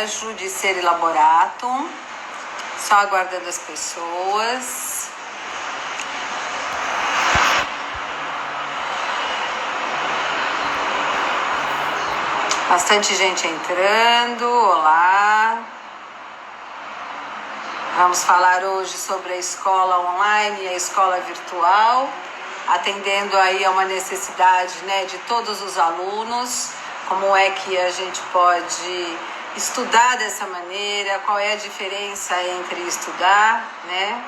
Colégio de Ser Elaboratum. Só aguardando as pessoas. Bastante gente entrando. Olá. Vamos falar hoje sobre a escola online e a escola virtual, atendendo aí a uma necessidade, né, de todos os alunos. Como é que a gente pode estudar dessa maneira? Qual é a diferença entre estudar, né?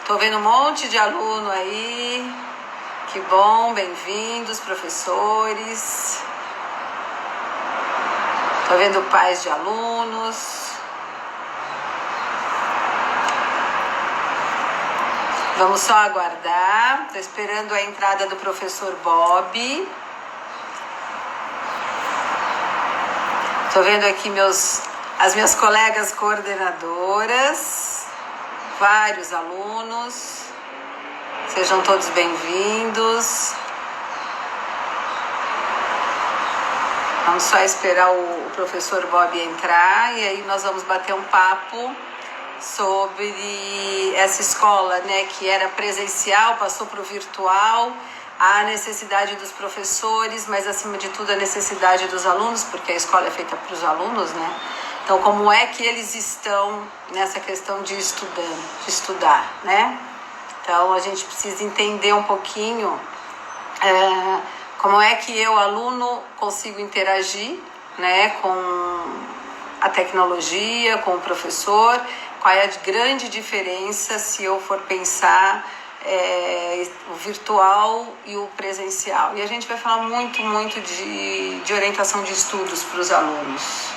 Tô vendo um monte de aluno aí. Que bom, bem-vindos, professores. Tô vendo pais de alunos. Vamos só aguardar. Estou esperando a entrada do professor Bob. Estou vendo aqui as minhas colegas coordenadoras, vários alunos. Sejam todos bem-vindos. Vamos só esperar o professor Bob entrar e aí nós vamos bater um papo sobre essa escola, né, que era presencial, passou para o virtual, a necessidade dos professores, mas acima de tudo a necessidade dos alunos, porque a escola é feita para os alunos, né? Então, como é que eles estão nessa questão de estudar, né? Então, a gente precisa entender um pouquinho como é que eu, aluno, consigo interagir, né, com a tecnologia, com o professor. Qual é a grande diferença se eu for pensar o virtual e o presencial? E a gente vai falar muito de orientação de estudos para os alunos.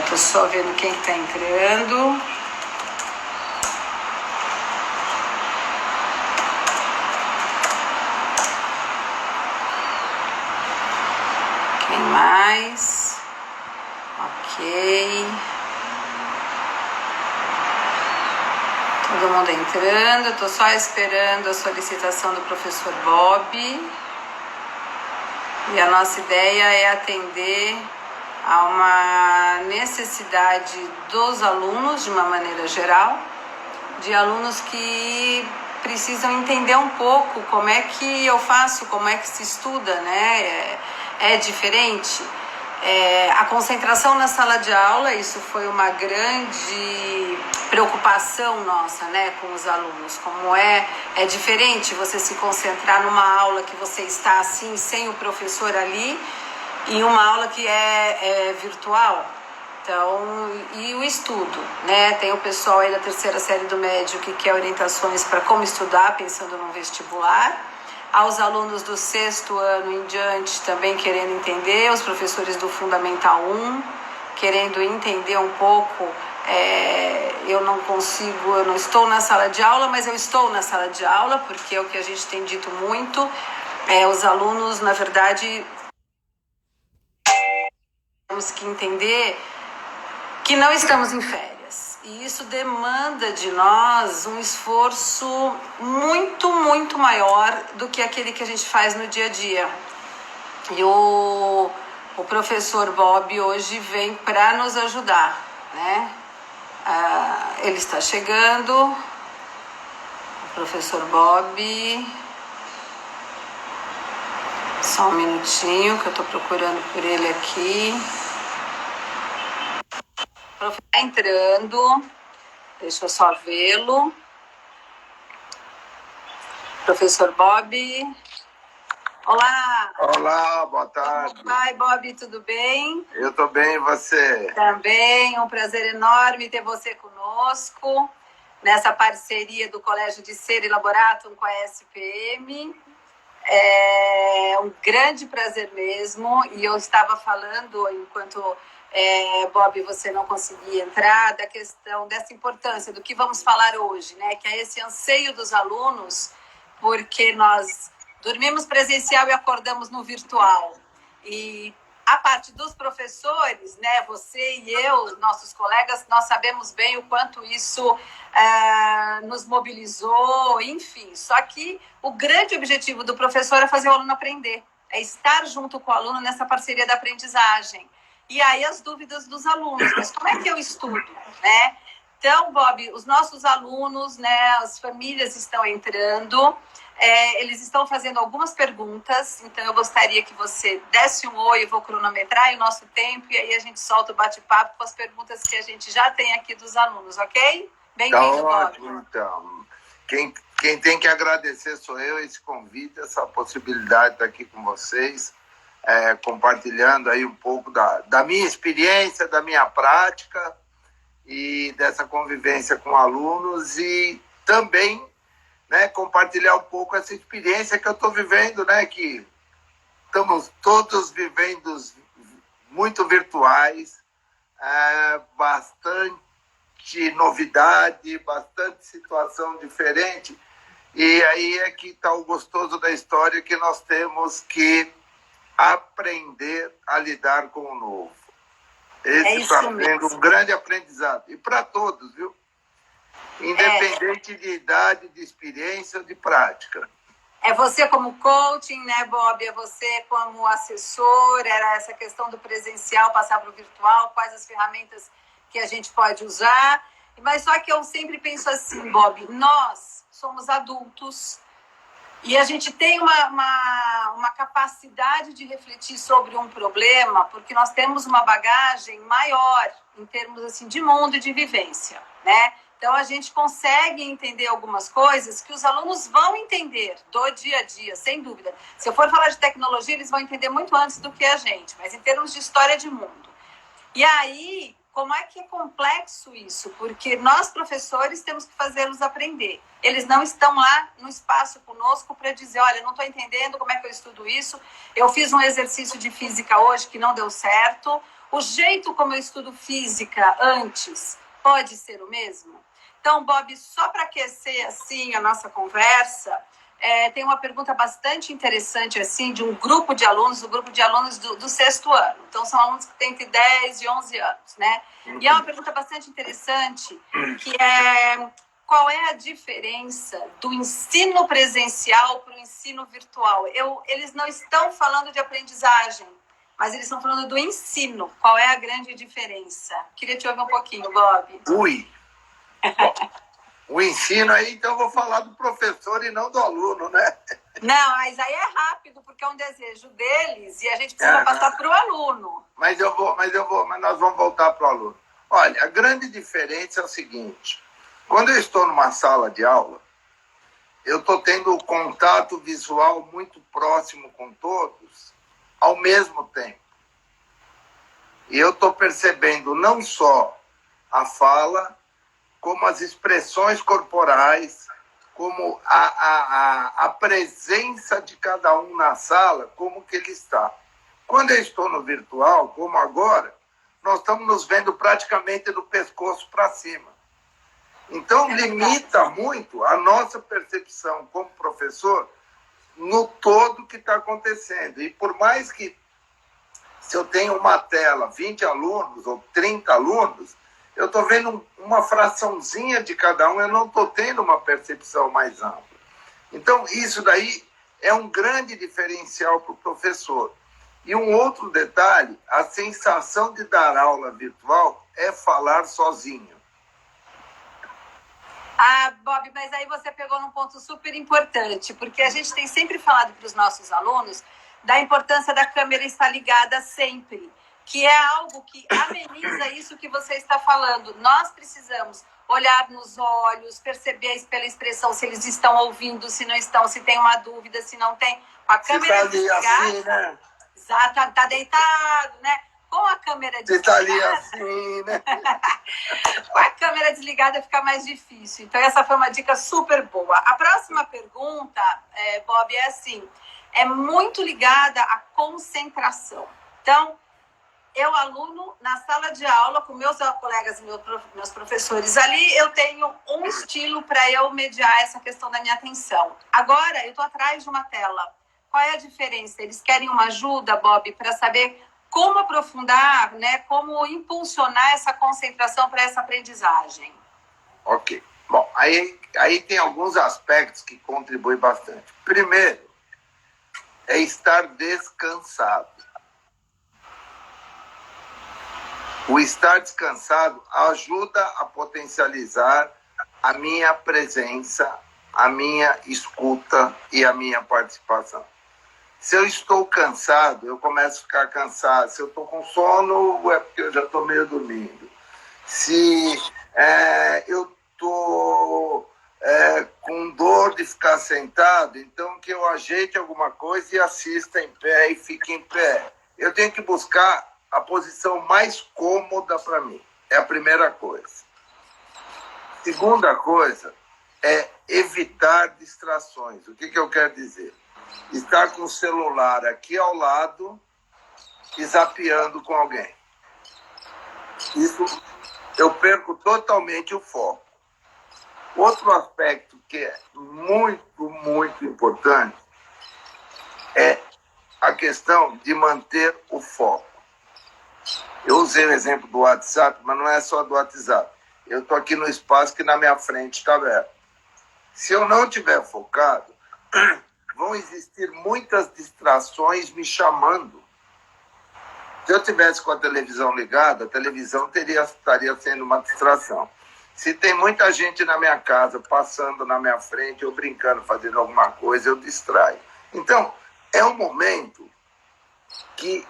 Estou só vendo quem está entrando. Quem mais? Ok. Todo mundo entrando, estou só esperando a solicitação do professor Bob. E a nossa ideia é atender a uma necessidade dos alunos, de uma maneira geral, de alunos que precisam entender um pouco como é que eu faço, como é que se estuda, né? É diferente. A concentração na sala de aula, isso foi uma grande preocupação nossa, né, com os alunos. Como é diferente você se concentrar numa aula que você está assim, sem o professor ali, e uma aula que é virtual. Então, e o estudo, né? Tem o pessoal aí da terceira série do médio que quer orientações para como estudar, pensando no vestibular. Aos alunos do 6º ano em diante também querendo entender, os professores do Fundamental 1 querendo entender um pouco. Eu não estou na sala de aula, mas eu estou na sala de aula, porque é o que a gente tem dito muito. Os alunos, na verdade, temos que entender que não estamos em férias. E isso demanda de nós um esforço muito maior do que aquele que a gente faz no dia a dia. E o professor Bob hoje vem para nos ajudar, né? Ele está chegando. O professor Bob. Só um minutinho que eu estou procurando por ele aqui. O professor está entrando. Deixa eu só vê-lo. Professor Bob. Olá! Olá, boa tarde. Como vai, Bob? Tudo bem? Eu estou bem, e você? Também, um prazer enorme ter você conosco nessa parceria do Colégio de Ser Elaboratum com a SPM. É um grande prazer mesmo. E eu estava falando, enquanto Bob, você não conseguia entrar, da questão dessa importância do que vamos falar hoje, né? Que é esse anseio dos alunos, porque nós dormimos presencial e acordamos no virtual. E a parte dos professores, né, você e eu, nossos colegas, nós sabemos bem o quanto isso nos mobilizou, enfim. Só que o grande objetivo do professor é fazer o aluno aprender, é estar junto com o aluno nessa parceria da aprendizagem. e aí as dúvidas dos alunos. Mas como é que eu estudo, né? Então, Bob, os nossos alunos, né, as famílias estão entrando, eles estão fazendo algumas perguntas, então eu gostaria que você desse um oi, eu vou cronometrar o nosso tempo, e aí a gente solta o bate-papo com as perguntas que a gente já tem aqui dos alunos, ok? Bem-vindo, Bob. Então, quem tem que agradecer sou eu, esse convite, essa possibilidade de estar aqui com vocês, compartilhando aí um pouco da minha experiência, da minha prática e dessa convivência com alunos, e também, né, compartilhar um pouco essa experiência que eu estou vivendo, né, que estamos todos vivendo muito virtuais, bastante novidade, bastante situação diferente, e aí é que está o gostoso da história, que nós temos que aprender a lidar com o novo. Esse está sendo um grande aprendizado, e para todos, viu? Independente de idade, de experiência ou de prática. É você como coaching, né, Bob? É você como assessor, era essa questão do presencial passar para o virtual, quais as ferramentas que a gente pode usar. Mas só que eu sempre penso assim, Bob, nós somos adultos e a gente tem uma capacidade de refletir sobre um problema, porque nós temos uma bagagem maior em termos assim, de mundo e de vivência, né? Então, a gente consegue entender algumas coisas que os alunos vão entender do dia a dia, sem dúvida. Se eu for falar de tecnologia, eles vão entender muito antes do que a gente, mas em termos de história de mundo. E aí, como é que é complexo isso? Porque nós, professores, temos que fazê-los aprender. Eles não estão lá no espaço conosco para dizer, olha, não estou entendendo como é que eu estudo isso, eu fiz um exercício de física hoje que não deu certo, o jeito como eu estudo física antes pode ser o mesmo? Então, Bob, só para aquecer assim a nossa conversa, tem uma pergunta bastante interessante assim de um grupo de alunos, o grupo de alunos do sexto ano. Então, são alunos que têm entre 10 e 11 anos, né? E é uma pergunta bastante interessante, que é qual é a diferença do ensino presencial para o ensino virtual? Eles não estão falando de aprendizagem, mas eles estão falando do ensino. Qual é a grande diferença? Queria te ouvir um pouquinho, Bob. Bom, o ensino aí, então eu vou falar do professor e não do aluno, né? Não, mas aí é rápido, porque é um desejo deles e a gente precisa passar para o aluno. Mas nós vamos voltar para o aluno. Olha, a grande diferença é o seguinte: quando eu estou numa sala de aula, eu estou tendo um contato visual muito próximo com todos, ao mesmo tempo. E eu estou percebendo não só a fala, como as expressões corporais, como a presença de cada um na sala, como que ele está. Quando eu estou no virtual, como agora, nós estamos nos vendo praticamente do pescoço para cima. Então, limita muito a nossa percepção como professor no todo que está acontecendo. E por mais que, se eu tenho uma tela, 20 alunos ou 30 alunos, eu estou vendo uma fraçãozinha de cada um, eu não estou tendo uma percepção mais ampla. Então, isso daí é um grande diferencial para o professor. E um outro detalhe, a sensação de dar aula virtual é falar sozinho. Bob, mas aí você pegou num ponto super importante, porque a gente tem sempre falado para os nossos alunos da importância da câmera estar ligada sempre, que é algo que ameniza isso que você está falando. Nós precisamos olhar nos olhos, perceber pela expressão se eles estão ouvindo, se não estão, se tem uma dúvida, se não tem. Com a câmera desligada, assim, né? Exato, tá deitado, né? Com a câmera desligada. Você tá ali assim, né? Com a câmera desligada fica mais difícil. Então, essa foi uma dica super boa. A próxima pergunta, Bob, é assim: é muito ligada à concentração. Então, eu, aluno, na sala de aula, com meus colegas e meus professores ali, eu tenho um estilo para eu mediar essa questão da minha atenção. Agora, eu estou atrás de uma tela. Qual é a diferença? Eles querem uma ajuda, Bob, para saber como aprofundar, né, como impulsionar essa concentração para essa aprendizagem. Ok. Bom, aí tem alguns aspectos que contribuem bastante. Primeiro, é estar descansado. O estar descansado ajuda a potencializar a minha presença, a minha escuta e a minha participação. Se eu estou cansado, eu começo a ficar cansado. Se eu estou com sono, é porque eu já estou meio dormindo. Se eu estou com dor de ficar sentado, então que eu ajeite alguma coisa e assista em pé e fique em pé. Eu tenho que buscar a posição mais cômoda para mim. É a primeira coisa. Segunda coisa é evitar distrações. O que eu quero dizer? Estar com o celular aqui ao lado e zapeando com alguém. Isso eu perco totalmente o foco. Outro aspecto que é muito, muito importante é a questão de manter o foco. Eu usei o exemplo do WhatsApp, mas não é só do WhatsApp. Eu estou aqui no espaço que na minha frente está aberto. Se eu não estiver focado, vão existir muitas distrações me chamando. Se eu tivesse com a televisão ligada, a televisão estaria sendo uma distração. Se tem muita gente na minha casa passando na minha frente, eu brincando, fazendo alguma coisa, eu distraio. Então, é um momento que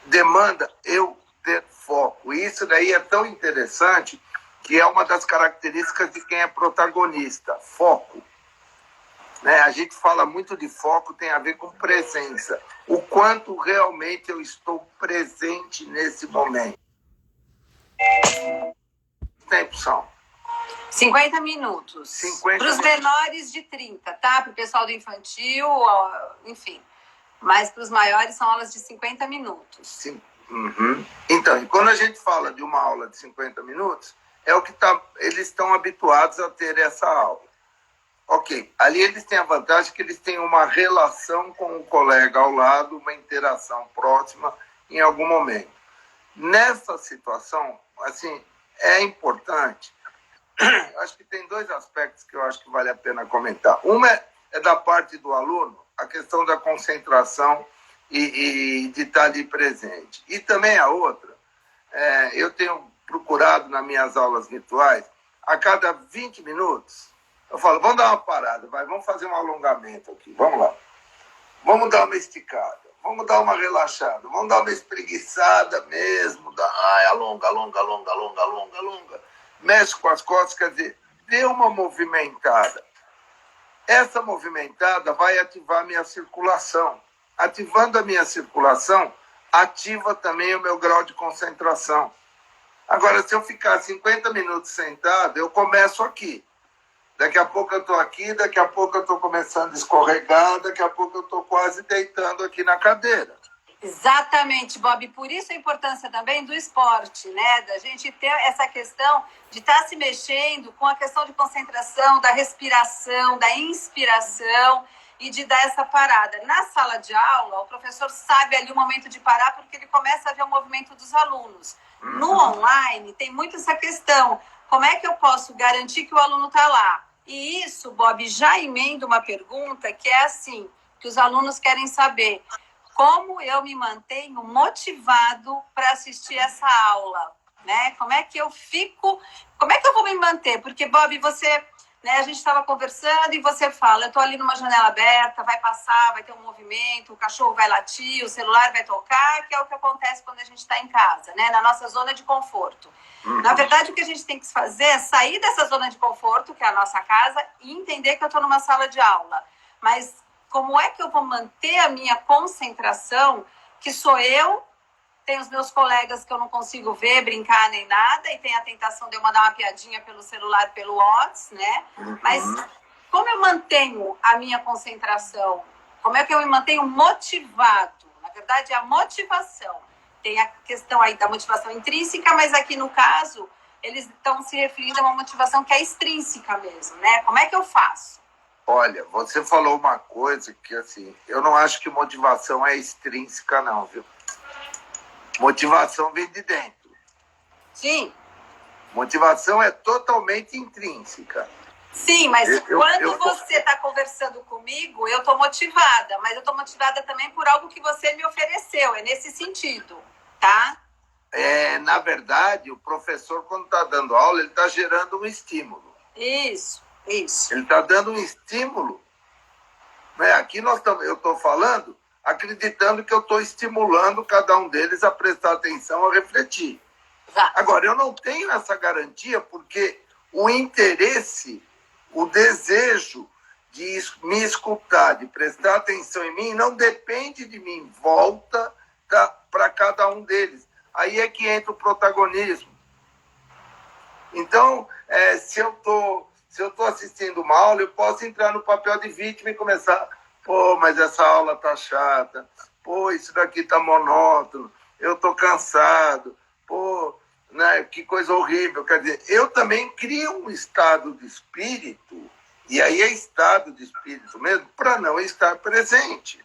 demanda eu ter foco. E isso daí é tão interessante que é uma das características de quem é protagonista, foco. Né? A gente fala muito de foco, tem a ver com presença. O quanto realmente eu estou presente nesse momento. Tempo são? 50 minutos. 50 para os menores de 30, tá? Para o pessoal do infantil, enfim. Mas para os maiores são aulas de 50 minutos. Sim. Uhum. Então, e quando a gente fala de uma aula de 50 minutos, é o que eles estão habituados a ter essa aula. Ok, ali eles têm a vantagem que eles têm uma relação com o colega ao lado, uma interação próxima em algum momento. Nessa situação, assim, é importante. Acho que tem dois aspectos que eu acho que vale a pena comentar. Uma é da parte do aluno, a questão da concentração e de estar ali presente. E também a outra, eu tenho procurado nas minhas aulas virtuais, a cada 20 minutos, eu falo, vamos dar uma parada, vamos fazer um alongamento aqui, vamos lá. Vamos dar uma esticada, vamos dar uma relaxada, vamos dar uma espreguiçada mesmo, alonga, alonga, alonga, alonga, alonga, alonga. Mexe com as costas, quer dizer, dê uma movimentada. Essa movimentada vai ativar a minha circulação. Ativando a minha circulação, ativa também o meu grau de concentração. Agora, se eu ficar 50 minutos sentado, eu começo aqui. Daqui a pouco eu estou aqui, daqui a pouco eu estou começando a escorregar, daqui a pouco eu estou quase deitando aqui na cadeira. Exatamente, Bob. Por isso a importância também do esporte, né? Da gente ter essa questão de estar se mexendo com a questão de concentração, da respiração, da inspiração e de dar essa parada. Na sala de aula, o professor sabe ali o momento de parar porque ele começa a ver o movimento dos alunos. No online, tem muito essa questão. Como é que eu posso garantir que o aluno está lá? E isso, Bob, já emenda uma pergunta que é assim, que os alunos querem saber. Como eu me mantenho motivado para assistir essa aula, né? Como é que eu vou me manter? Porque, Bob, você, né, a gente estava conversando e você fala, eu estou ali numa janela aberta, vai passar, vai ter um movimento, o cachorro vai latir, o celular vai tocar, que é o que acontece quando a gente está em casa, né? Na nossa zona de conforto. Na verdade, o que a gente tem que fazer é sair dessa zona de conforto, que é a nossa casa, e entender que eu estou numa sala de aula. Mas como é que eu vou manter a minha concentração, que sou eu, tem os meus colegas que eu não consigo ver, brincar nem nada, e tem a tentação de eu mandar uma piadinha pelo celular, pelo WhatsApp, né? Mas como eu mantenho a minha concentração? Como é que eu me mantenho motivado? Na verdade, é a motivação. Tem a questão aí da motivação intrínseca, mas aqui no caso, eles estão se referindo a uma motivação que é extrínseca mesmo, né? Como é que eu faço? Olha, você falou uma coisa que, assim, eu não acho que motivação é extrínseca, não, viu? Motivação vem de dentro. Sim. Motivação é totalmente intrínseca. Sim, mas quando você está conversando comigo, eu estou motivada, mas eu estou motivada também por algo que você me ofereceu, é nesse sentido, tá? Na verdade, o professor, quando está dando aula, ele está gerando um estímulo. Isso. Ele está dando um estímulo. Né? Aqui eu estou falando, acreditando que eu estou estimulando cada um deles a prestar atenção, a refletir. Exato. Agora, eu não tenho essa garantia porque o interesse, o desejo de me escutar, de prestar atenção em mim, não depende de mim, volta para cada um deles. Aí é que entra o protagonismo. Então, se eu estou assistindo uma aula, eu posso entrar no papel de vítima e começar, pô, mas essa aula tá chata, pô, isso daqui tá monótono, eu tô cansado, pô, né, que coisa horrível. Quer dizer, eu também crio um estado de espírito, e aí é estado de espírito mesmo, para não estar presente.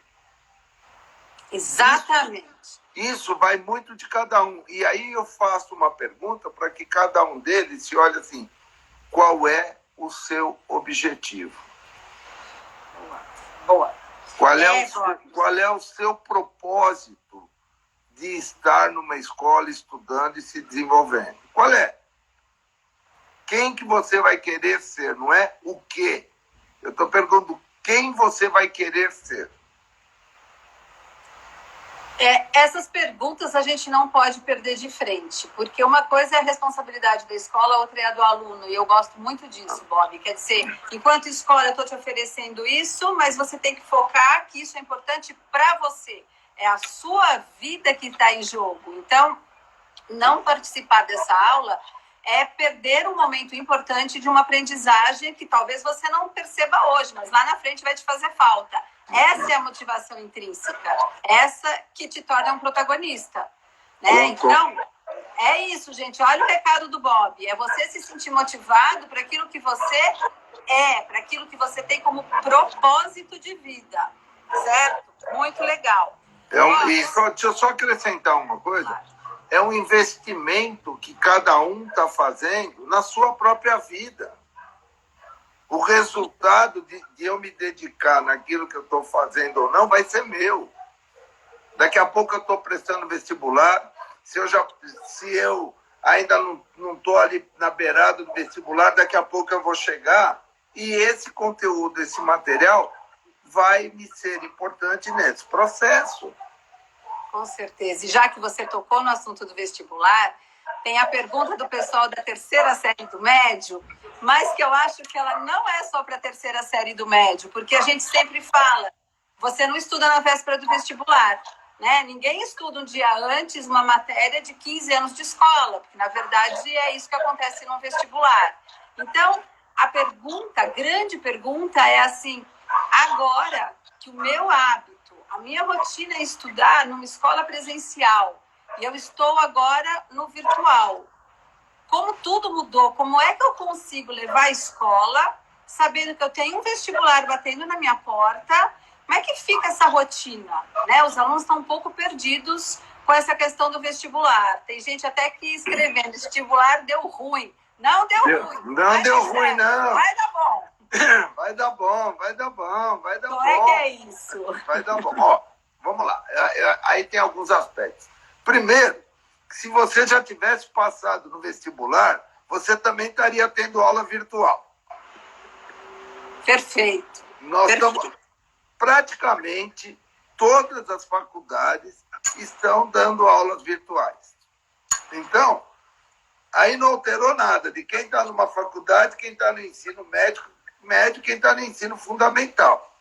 Exatamente. Isso vai muito de cada um. E aí eu faço uma pergunta para que cada um deles se olhe assim, qual é o seu objetivo? Boa. Qual é o seu propósito de estar numa escola estudando e se desenvolvendo? Qual é? Quem que você vai querer ser, não é o quê? Eu estou perguntando quem você vai querer ser. Essas perguntas a gente não pode perder de frente, porque uma coisa é a responsabilidade da escola, outra é a do aluno, e eu gosto muito disso, Bob. Quer dizer, enquanto escola eu estou te oferecendo isso, mas você tem que focar que isso é importante para você. É a sua vida que está em jogo. Então, não participar dessa aula é perder um momento importante de uma aprendizagem que talvez você não perceba hoje, mas lá na frente vai te fazer falta. Essa é a motivação intrínseca, essa que te torna um protagonista, né? Então, é isso, gente. Olha o recado do Bob. É você se sentir motivado para aquilo que você para aquilo que você tem como propósito de vida, certo? Muito legal. Deixa eu só acrescentar uma coisa. Claro. É um investimento que cada um está fazendo na sua própria vida. O resultado de eu me dedicar naquilo que eu estou fazendo ou não vai ser meu. Daqui a pouco eu estou prestando vestibular. Se eu ainda não estou ali na beirada do vestibular, daqui a pouco eu vou chegar e esse conteúdo, esse material vai me ser importante nesse processo. Com certeza. E já que você tocou no assunto do vestibular, tem a pergunta do pessoal da terceira série do médio, mas que eu acho que ela não é só para a terceira série do médio, porque a gente sempre fala, você não estuda na véspera do vestibular, né? Ninguém estuda um dia antes uma matéria de 15 anos de escola, porque na verdade é isso que acontece no vestibular. Então, a grande pergunta é assim, agora que o meu hábito, a minha rotina é estudar numa escola presencial, e eu estou agora no virtual. Como tudo mudou, como é que eu consigo levar a escola, sabendo que eu tenho um vestibular batendo na minha porta? Como é que fica essa rotina? Né? Os alunos estão um pouco perdidos com essa questão do vestibular. Tem gente até que escrevendo, vestibular deu ruim. Não deu ruim. Não deu ruim, não. Vai dar bom. Vai dar bom, vai dar bom, vai dar bom. Como é que é isso? Vai dar bom. Ó, vamos lá. Aí tem alguns aspectos. Primeiro, se você já tivesse passado no vestibular, você também estaria tendo aula virtual. Perfeito. Estamos, praticamente todas as faculdades estão dando aulas virtuais. Então, aí não alterou nada de quem está numa faculdade, quem está no ensino médio, quem está no ensino fundamental.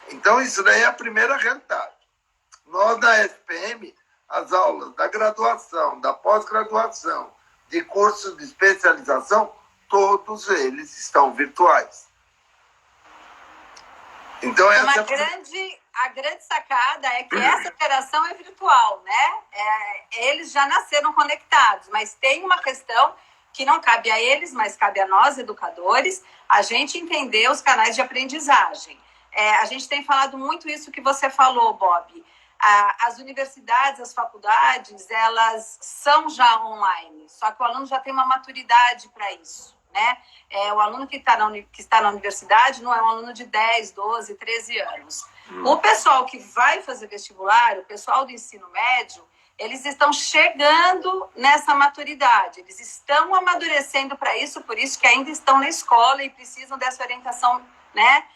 Então, isso daí é a primeira realidade. Nós, da SPM, as aulas da graduação, da pós-graduação, de cursos de especialização, todos eles estão virtuais. Então, a grande sacada é que essa geração é virtual, né? Eles já nasceram conectados, mas tem uma questão que não cabe a eles, mas cabe a nós, educadores, a gente entender os canais de aprendizagem. A gente tem falado muito isso que você falou, Bob. As universidades, as faculdades, elas são já online, só que o aluno já tem uma maturidade para isso, né? O aluno que está na universidade não é um aluno de 10, 12, 13 anos. O pessoal que vai fazer vestibular, o pessoal do ensino médio, eles estão chegando nessa maturidade, eles estão amadurecendo para isso, por isso que ainda estão na escola e precisam dessa orientação, né?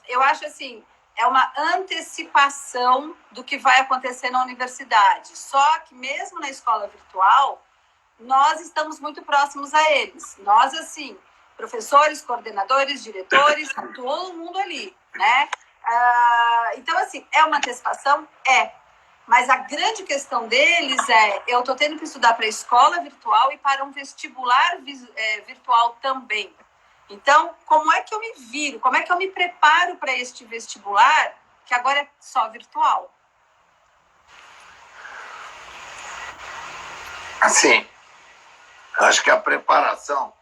Eu acho assim, é uma antecipação do que vai acontecer na universidade. Só que mesmo na escola virtual, nós estamos muito próximos a eles. Nós, assim, professores, coordenadores, diretores, todo mundo ali, né? Então, assim, é uma antecipação? É. Mas a grande questão deles é, eu estou tendo que estudar para a escola virtual e para um vestibular virtual também. Então, como é que eu me viro? Como é que eu me preparo para este vestibular, que agora é só virtual? Assim, acho que a preparação,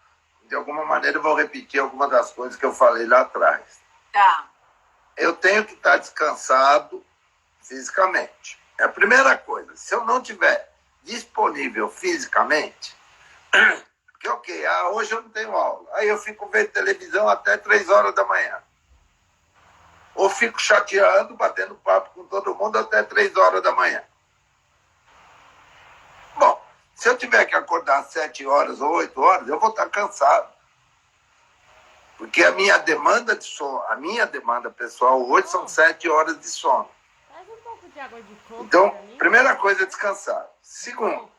de alguma maneira, eu vou repetir algumas das coisas que eu falei lá atrás. Tá. Eu tenho que estar descansado fisicamente. É a primeira coisa. Se eu não tiver disponível fisicamente, porque, ok, hoje eu não tenho aula. Aí eu fico vendo televisão até 3 horas da manhã. Ou fico chateando, batendo papo com todo mundo até 3 horas da manhã. Bom, se eu tiver que acordar às 7 horas ou 8 horas, eu vou estar cansado. Porque a minha demanda de sono, a minha demanda pessoal hoje são 7 horas de sono. Então, primeira coisa é descansar. Segundo,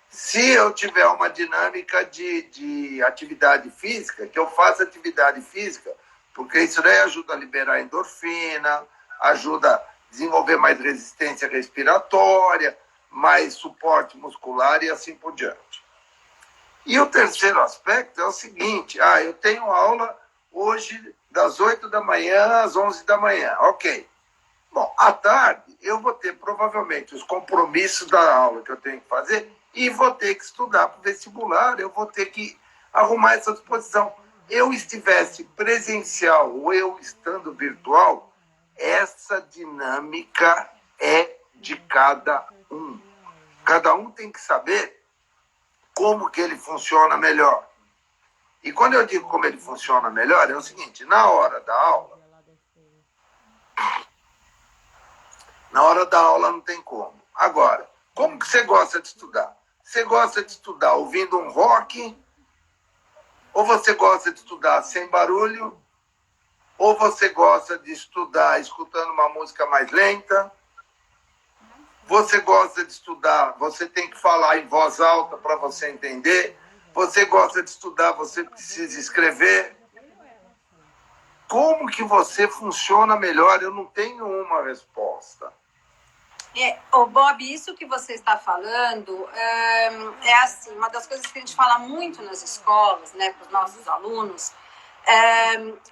se eu tiver uma dinâmica de atividade física, que eu faça atividade física, porque isso daí ajuda a liberar endorfina, ajuda a desenvolver mais resistência respiratória, mais suporte muscular e assim por diante. E o terceiro aspecto é o seguinte, eu tenho aula hoje das 8 da manhã às 11 da manhã, ok. Bom, à tarde eu vou ter provavelmente os compromissos da aula que eu tenho que fazer e vou ter que estudar para o vestibular, eu vou ter que arrumar essa disposição. Eu estivesse presencial ou eu estando virtual, essa dinâmica é de cada um. Cada um tem que saber como que ele funciona melhor. E quando eu digo como ele funciona melhor, é o seguinte, na hora da aula não tem como. Agora, como que você gosta de estudar? Você gosta de estudar ouvindo um rock? Ou você gosta de estudar sem barulho? Ou você gosta de estudar escutando uma música mais lenta? Você gosta de estudar, você tem que falar em voz alta para você entender? Você gosta de estudar, você precisa escrever? Como que você funciona melhor? Eu não tenho uma resposta. Bob, isso que você está falando é assim, uma das coisas que a gente fala muito nas escolas, né, para os nossos alunos,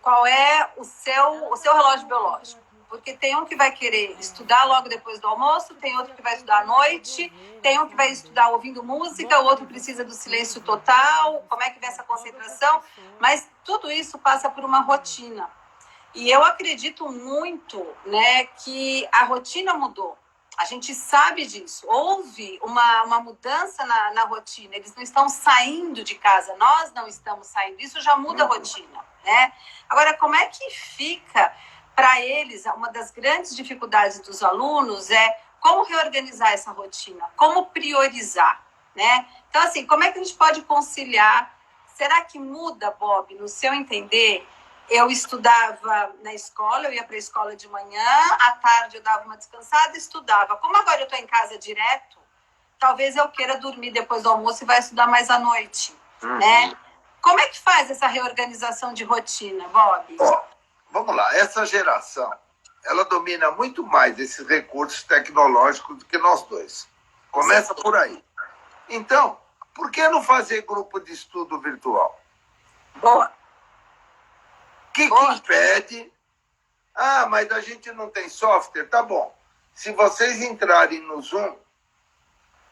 qual é o seu relógio biológico. Porque tem um que vai querer estudar logo depois do almoço, tem outro que vai estudar à noite, tem um que vai estudar ouvindo música, o outro precisa do silêncio total, como é que vem essa concentração, mas tudo isso passa por uma rotina. E eu acredito muito, né, que a rotina mudou. A gente sabe disso. Houve uma mudança na rotina. Eles não estão saindo de casa, nós não estamos saindo. Isso já muda a rotina, né? Agora, como é que fica para eles? Uma das grandes dificuldades dos alunos é como reorganizar essa rotina, como priorizar, né? Então, assim, como é que a gente pode conciliar? Será que muda, Bob, no seu entender? Eu estudava na escola, eu ia para a escola de manhã, à tarde eu dava uma descansada e estudava. Como agora eu estou em casa direto, talvez eu queira dormir depois do almoço e vai estudar mais à noite, né? Como é que faz essa reorganização de rotina, Bob? Vamos lá, essa geração, ela domina muito mais esses recursos tecnológicos do que nós dois. Começa por aí. Então, por que não fazer grupo de estudo virtual? Boa. O que impede? Mas a gente não tem software. Tá bom. Se vocês entrarem no Zoom,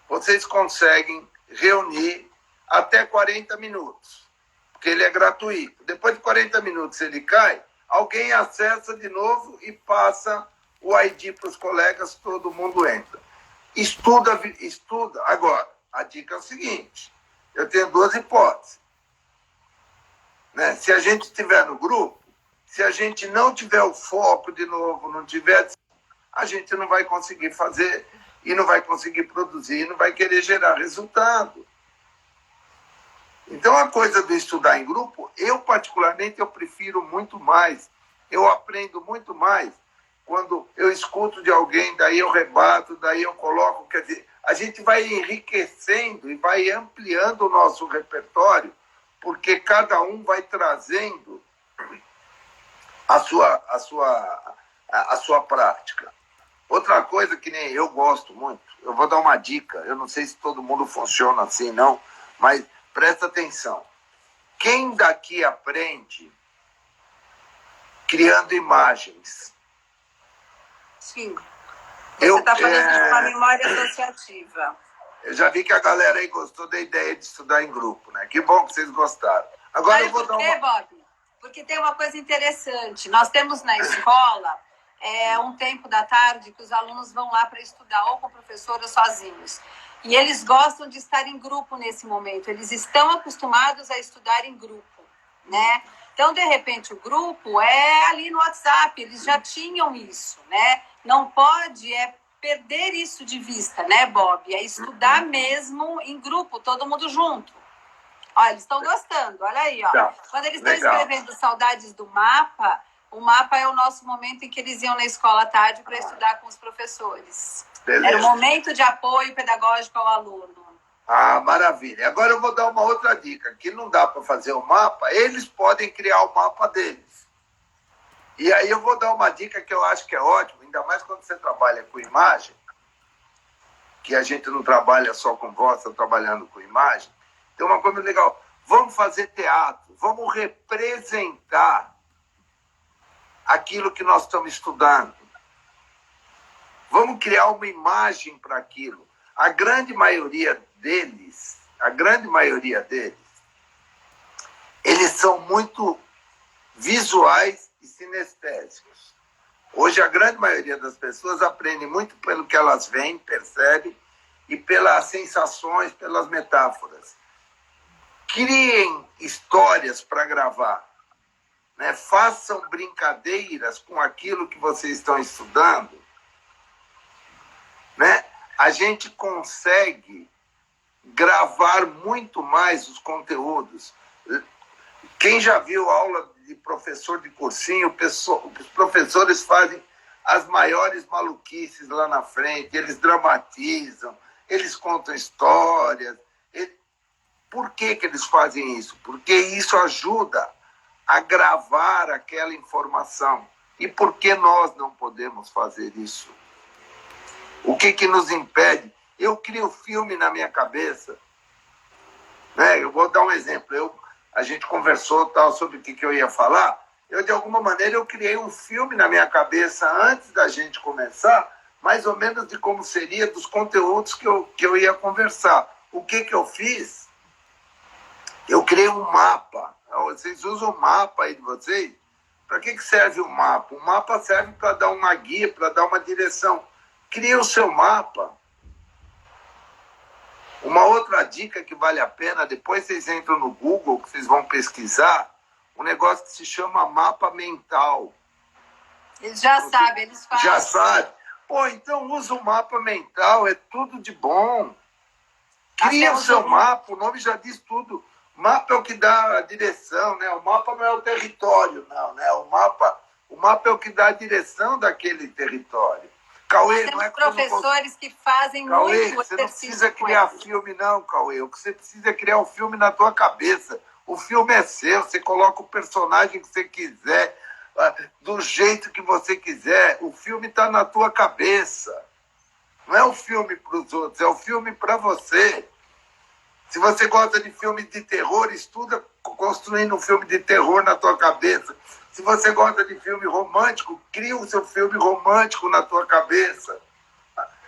vocês conseguem reunir até 40 minutos, porque ele é gratuito. Depois de 40 minutos ele cai, alguém acessa de novo e passa o ID para os colegas, todo mundo entra. Estuda. Agora, a dica é o seguinte, eu tenho 2 hipóteses. Né? Se a gente estiver no grupo, se a gente não tiver o foco de novo, não tiver, a gente não vai conseguir fazer e não vai conseguir produzir, não vai querer gerar resultado. Então, a coisa do estudar em grupo, eu particularmente, eu prefiro muito mais. Eu aprendo muito mais quando eu escuto de alguém, daí eu rebato, daí eu coloco. Quer dizer, a gente vai enriquecendo e vai ampliando o nosso repertório, porque cada um vai trazendo a sua prática. Outra coisa que nem eu gosto muito, eu vou dar uma dica, eu não sei se todo mundo funciona assim, não, mas presta atenção. Quem daqui aprende criando imagens? Sim. Você está falando de uma memória associativa. Eu já vi que a galera aí gostou da ideia de estudar em grupo, né? Que bom que vocês gostaram. Agora eu vou dar uma... Bob? Porque tem uma coisa interessante. Nós temos na escola um tempo da tarde que os alunos vão lá para estudar, ou com o professor ou sozinhos. E eles gostam de estar em grupo nesse momento. Eles estão acostumados a estudar em grupo, né? Então, de repente, o grupo é ali no WhatsApp. Eles já tinham isso, né? Não pode perder isso de vista, né, Bob? É estudar mesmo em grupo, todo mundo junto. Olha, eles estão gostando, olha aí, ó. Tá. Quando eles estão escrevendo saudades do mapa, o mapa é o nosso momento em que eles iam na escola à tarde para estudar com os professores. Beleza. Era o momento de apoio pedagógico ao aluno. Ah, maravilha. Agora eu vou dar uma outra dica, que não dá para fazer o mapa, eles podem criar o mapa deles. E aí eu vou dar uma dica que eu acho que é ótima, ainda mais quando você trabalha com imagem, que a gente não trabalha só com voz, está trabalhando com imagem. Tem uma coisa legal. Vamos fazer teatro, vamos representar aquilo que nós estamos estudando. Vamos criar uma imagem para aquilo. A grande maioria deles, eles são muito visuais e sinestésicos. Hoje a grande maioria das pessoas aprende muito pelo que elas veem, percebem, e pelas sensações, pelas metáforas. Criem histórias para gravar, né? Façam brincadeiras com aquilo que vocês estão estudando, né? A gente consegue gravar muito mais os conteúdos. Quem já viu aula de professor de cursinho, os professores fazem as maiores maluquices lá na frente, eles dramatizam, eles contam histórias. Por que eles fazem isso? Porque isso ajuda a gravar aquela informação. E por que nós não podemos fazer isso? O que nos impede? Eu crio filme na minha cabeça. Né? Eu vou dar um exemplo. A gente conversou tal, sobre o que eu ia falar. De alguma maneira, eu criei um filme na minha cabeça antes da gente começar, mais ou menos de como seria, dos conteúdos que eu ia conversar. O que eu fiz? Eu criei um mapa. Vocês usam o mapa aí de vocês? Para que serve o mapa? O mapa serve para dar uma guia, para dar uma direção. Crie o seu mapa. Uma outra dica que vale a pena, depois vocês entram no Google, que vocês vão pesquisar, um negócio que se chama mapa mental. Eles já sabem, eles fazem. Já sabem. Pô, então usa o mapa mental, é tudo de bom. Cria o seu mapa, o nome já diz tudo. Mapa é o que dá a direção, né? O mapa não é o território, não, né? O mapa é o que dá a direção daquele território. Cauê, não é professores que fazem Cauê, muito você não precisa criar filme, não, Cauê. O que você precisa é criar um filme na tua cabeça. O filme é seu, você coloca o personagem que você quiser, do jeito que você quiser. O filme está na tua cabeça. Não é o filme para os outros, é o filme para você. Se você gosta de filme de terror, estuda construindo um filme de terror na tua cabeça. Se você gosta de filme romântico, cria o seu filme romântico na tua cabeça.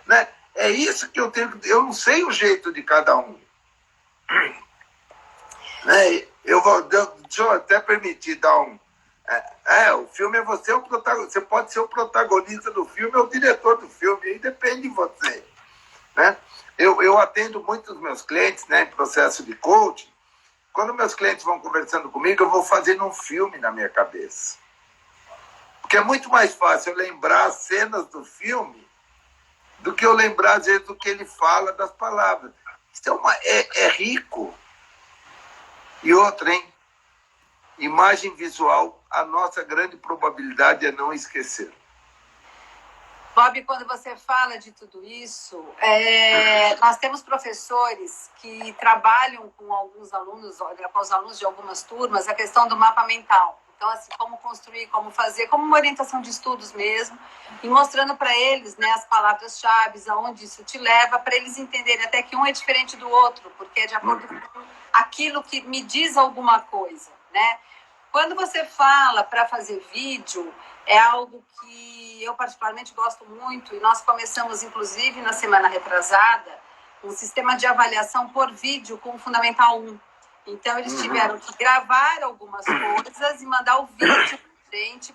Né? É isso que eu tenho. Eu não sei o jeito de cada um. Né? Deixa eu até permitir dar um... o filme é você, o protagonista. Você pode ser o protagonista do filme ou o diretor do filme. Aí depende de você. Né? Eu atendo muito os meus clientes, né, em processo de coaching. Quando meus clientes vão conversando comigo, eu vou fazendo um filme na minha cabeça. Porque é muito mais fácil eu lembrar as cenas do filme do que eu lembrar, às vezes, do que ele fala, das palavras. Isso é rico. E outra, hein? Imagem visual, a nossa grande probabilidade é não esquecer. Bob, quando você fala de tudo isso, nós temos professores que trabalham com alguns alunos, com os alunos de algumas turmas, a questão do mapa mental. Então, assim, como construir, como fazer, como uma orientação de estudos mesmo, e mostrando para eles, né, as palavras-chave, aonde isso te leva, para eles entenderem até que um é diferente do outro, porque é de acordo com aquilo que me diz alguma coisa, né? Quando você fala para fazer vídeo, é algo que eu particularmente gosto muito, e nós começamos, inclusive, na semana retrasada, um sistema de avaliação por vídeo com o Fundamental 1. Então, eles tiveram que gravar algumas coisas e mandar o vídeo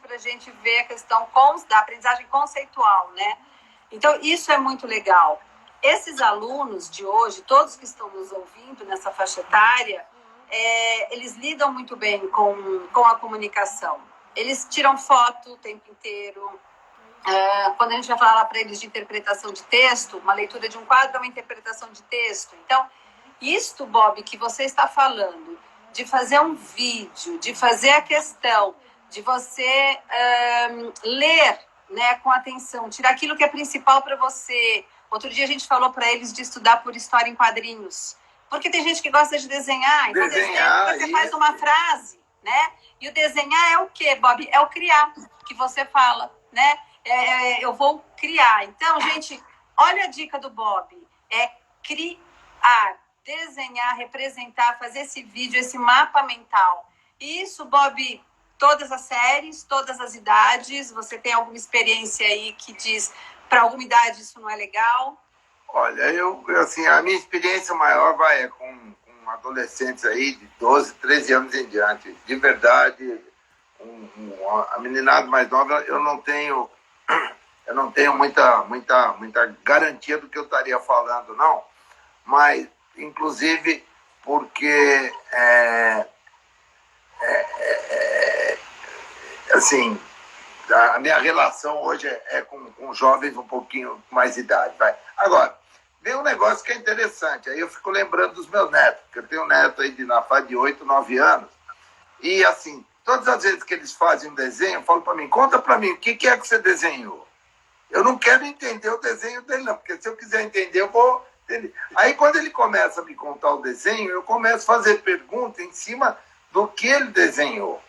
para a gente ver a questão da aprendizagem conceitual, né? Então, isso é muito legal. Esses alunos de hoje, todos que estão nos ouvindo nessa faixa etária, eles lidam muito bem com a comunicação. Eles tiram foto o tempo inteiro. Quando a gente vai falar para eles de interpretação de texto, uma leitura de um quadro é uma interpretação de texto. Então, isto, Bob, que você está falando, de fazer um vídeo, de fazer a questão, de você ler, né, com atenção, tirar aquilo que é principal para você. Outro dia a gente falou para eles de estudar por história em quadrinhos. Porque tem gente que gosta de desenhar. Então, você faz uma frase, né? E o desenhar é o quê, Bob? É o criar, que você fala, né? Eu vou criar. Então, gente, olha a dica do Bob. É criar, desenhar, representar, fazer esse vídeo, esse mapa mental. E isso, Bob, todas as séries, todas as idades. Você tem alguma experiência aí que diz, para alguma idade isso não é legal? Olha, assim, a minha experiência maior vai com adolescentes aí de 12, 13 anos em diante. De verdade, a meninada mais nova, eu não tenho muita garantia do que eu estaria falando, não. Mas, inclusive, porque, assim, a minha relação hoje é com jovens um pouquinho mais idade. Vai. Agora, vem um negócio que é interessante. Aí eu fico lembrando dos meus netos, porque eu tenho um neto aí na fase de 8, 9 anos. E, assim, todas as vezes que eles fazem um desenho, falam para mim, conta para mim, o que é que você desenhou? Eu não quero entender o desenho dele, não, porque se eu quiser entender, eu vou entender. Aí, quando ele começa a me contar o desenho, eu começo a fazer perguntas em cima do que ele desenhou,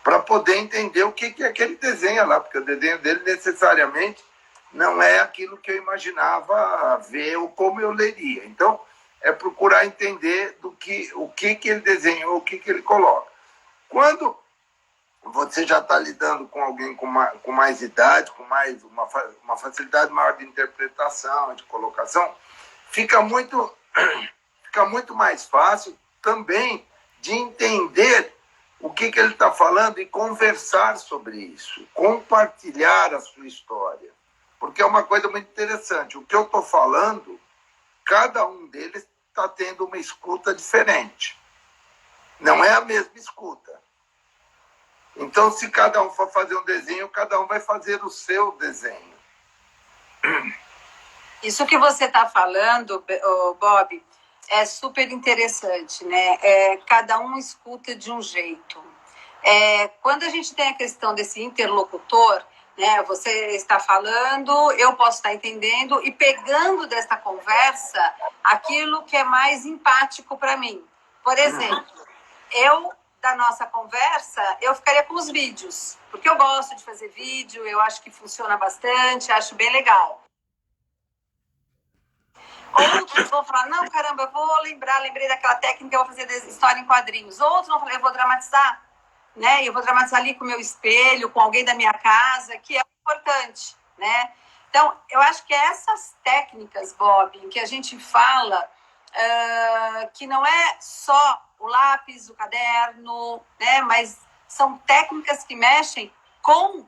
para poder entender o que é que ele desenha lá, porque o desenho dele necessariamente não é aquilo que eu imaginava ver ou como eu leria. Então, é procurar entender o que ele desenhou, o que ele coloca. Quando você já está lidando com alguém com mais idade, com uma facilidade maior de interpretação, de colocação, fica muito mais fácil também de entender o que ele está falando e conversar sobre isso, compartilhar a sua história. Porque é uma coisa muito interessante. O que eu estou falando, cada um deles está tendo uma escuta diferente. Não é a mesma escuta. Então, se cada um for fazer um desenho, cada um vai fazer o seu desenho. Isso que você está falando, Bob, é super interessante, né? Cada um escuta de um jeito. Quando a gente tem a questão desse interlocutor, né? Você está falando, eu posso estar entendendo e pegando desta conversa aquilo que é mais empático para mim. Por exemplo, da nossa conversa, eu ficaria com os vídeos, porque eu gosto de fazer vídeo, eu acho que funciona bastante, acho bem legal. Outros vão falar, não, caramba, eu vou lembrei daquela técnica, eu vou fazer história em quadrinhos. Outros vão falar, eu vou dramatizar, né? Eu vou dramatizar ali com o meu espelho, com alguém da minha casa, que é importante, né? Então, eu acho que essas técnicas, Bob, em que a gente fala que não é só o lápis, o caderno, né? Mas são técnicas que mexem com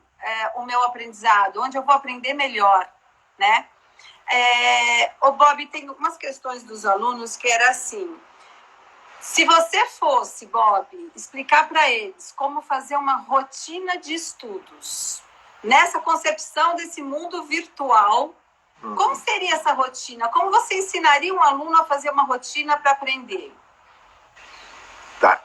o meu aprendizado, onde eu vou aprender melhor, né? Bob, tem algumas questões dos alunos que era assim, se você fosse, Bob, explicar para eles como fazer uma rotina de estudos, nessa concepção desse mundo virtual, Como seria essa rotina? Como você ensinaria um aluno a fazer uma rotina para aprender? Tá.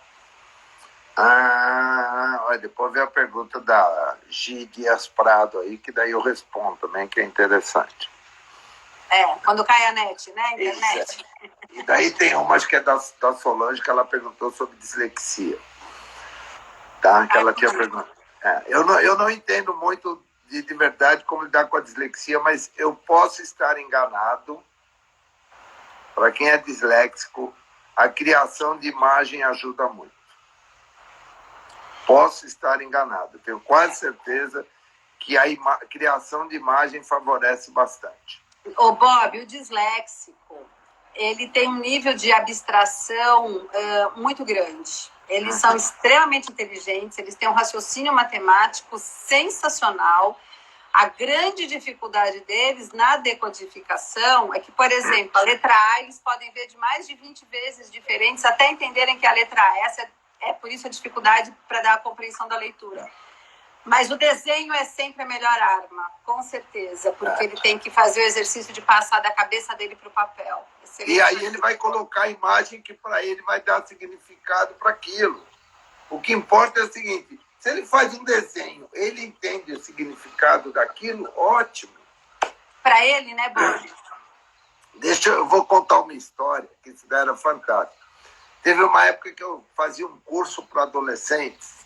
Olha, depois vem a pergunta da Gi Dias Prado aí, que daí eu respondo também, que é interessante. Quando cai a net, né? Internet. E daí tem uma, acho que é da Solange, que ela perguntou sobre dislexia. Tá? Que ela tinha perguntado. Eu não entendo muito de verdade como lidar com a dislexia, mas eu posso estar enganado. Para quem é disléxico, a criação de imagem ajuda muito. Posso estar enganado, tenho quase certeza que a criação de imagem favorece bastante. Ô Bob, o disléxico, ele tem um nível de abstração muito grande. Eles são extremamente inteligentes, eles têm um raciocínio matemático sensacional. A grande dificuldade deles na decodificação é que, por exemplo, a letra A eles podem ver de mais de 20 vezes diferentes até entenderem que a letra A, essa é por isso a dificuldade para dar a compreensão da leitura. Mas o desenho é sempre a melhor arma, com certeza, porque ele tem que fazer o exercício de passar da cabeça dele para o papel. E aí ele vai colocar a imagem que para ele vai dar significado para aquilo. O que importa é o seguinte, se ele faz um desenho, ele entende o significado daquilo, ótimo. Para ele, né, Bob? Eu vou contar uma história, que isso daí era fantástico. Teve uma época que eu fazia um curso para adolescentes.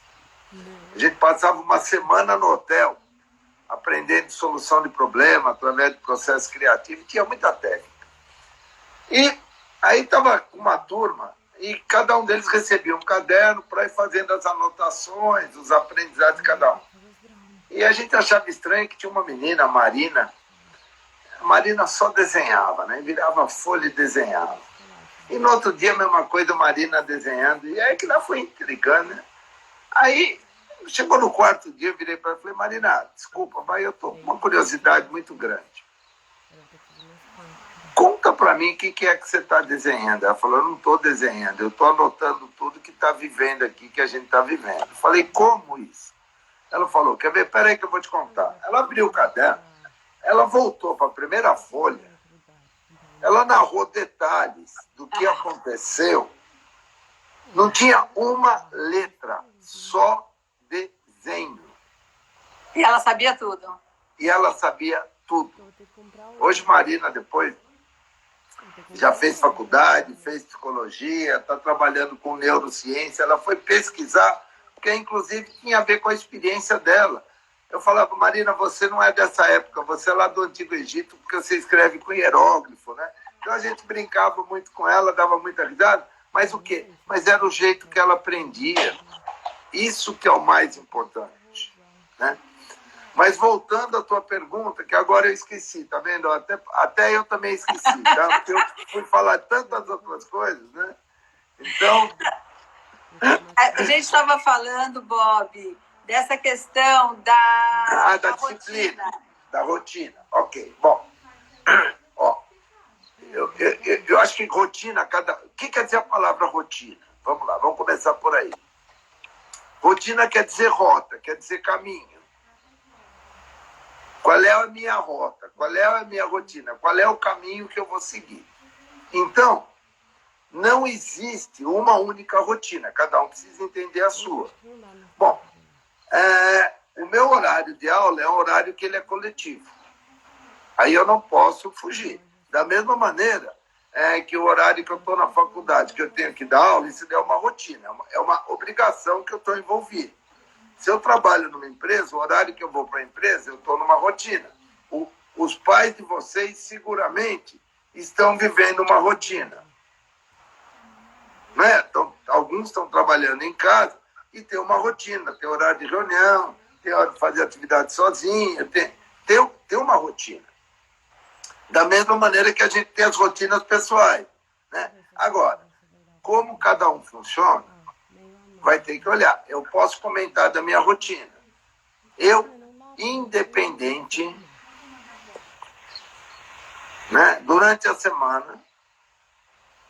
A gente passava uma semana no hotel, aprendendo solução de problema, através do processo criativo, e tinha muita técnica. E aí estava com uma turma, e cada um deles recebia um caderno para ir fazendo as anotações, os aprendizados de cada um. E a gente achava estranho que tinha uma menina, a Marina. A Marina só desenhava, né? Virava folha e desenhava. E no outro dia, a mesma coisa, a Marina desenhando. E aí que ela foi intrigando, né? Aí, chegou no quarto dia, eu virei para ela e falei, Marina, desculpa, mas eu estou com uma curiosidade muito grande. Conta para mim o que é que você está desenhando. Ela falou, eu não estou desenhando, eu estou anotando tudo que está vivendo aqui, que a gente está vivendo. Eu falei, como isso? Ela falou, quer ver? Peraí que eu vou te contar. Ela abriu o caderno, ela voltou para a primeira folha, ela narrou detalhes do que aconteceu. Não tinha uma letra, só desenho. E ela sabia tudo. E ela sabia tudo. Hoje, Marina, depois, já fez faculdade, fez psicologia, está trabalhando com neurociência. Ela foi pesquisar, porque inclusive tinha a ver com a experiência dela. Eu falava, Marina, você não é dessa época, você é lá do Antigo Egito, porque você escreve com hieróglifo, né? Então a gente brincava muito com ela, dava muita risada. Mas o quê? Mas era o jeito que ela aprendia. Isso que é o mais importante, né? Mas voltando à tua pergunta, que agora eu esqueci, tá vendo? Até eu também esqueci, tá? Porque eu fui falar tantas outras coisas, né? Então... A gente estava falando, Bob, dessa questão da disciplina, rotina. da rotina. Ok, bom. Ó, eu acho que rotina, o que quer dizer a palavra rotina? Vamos lá, vamos começar por aí. Rotina quer dizer rota, quer dizer caminho. Qual é a minha rota? Qual é a minha rotina? Qual é o caminho que eu vou seguir? Então, não existe uma única rotina. Cada um precisa entender a sua. Bom, o meu horário de aula é um horário que ele é coletivo. Aí eu não posso fugir. Da mesma maneira que o horário que eu estou na faculdade, que eu tenho que dar aula, isso é uma rotina. É uma obrigação que eu estou envolvido. Se eu trabalho numa empresa, o horário que eu vou para a empresa, eu estou numa rotina. Os pais de vocês, seguramente, estão vivendo uma rotina. Né? Então, alguns estão trabalhando em casa e tem uma rotina. Tem horário de reunião, tem hora de fazer atividade sozinho, tem uma rotina. Da mesma maneira que a gente tem as rotinas pessoais. Né? Agora, como cada um funciona, vai ter que olhar. Eu posso comentar da minha rotina. Eu, independente, né, durante a semana,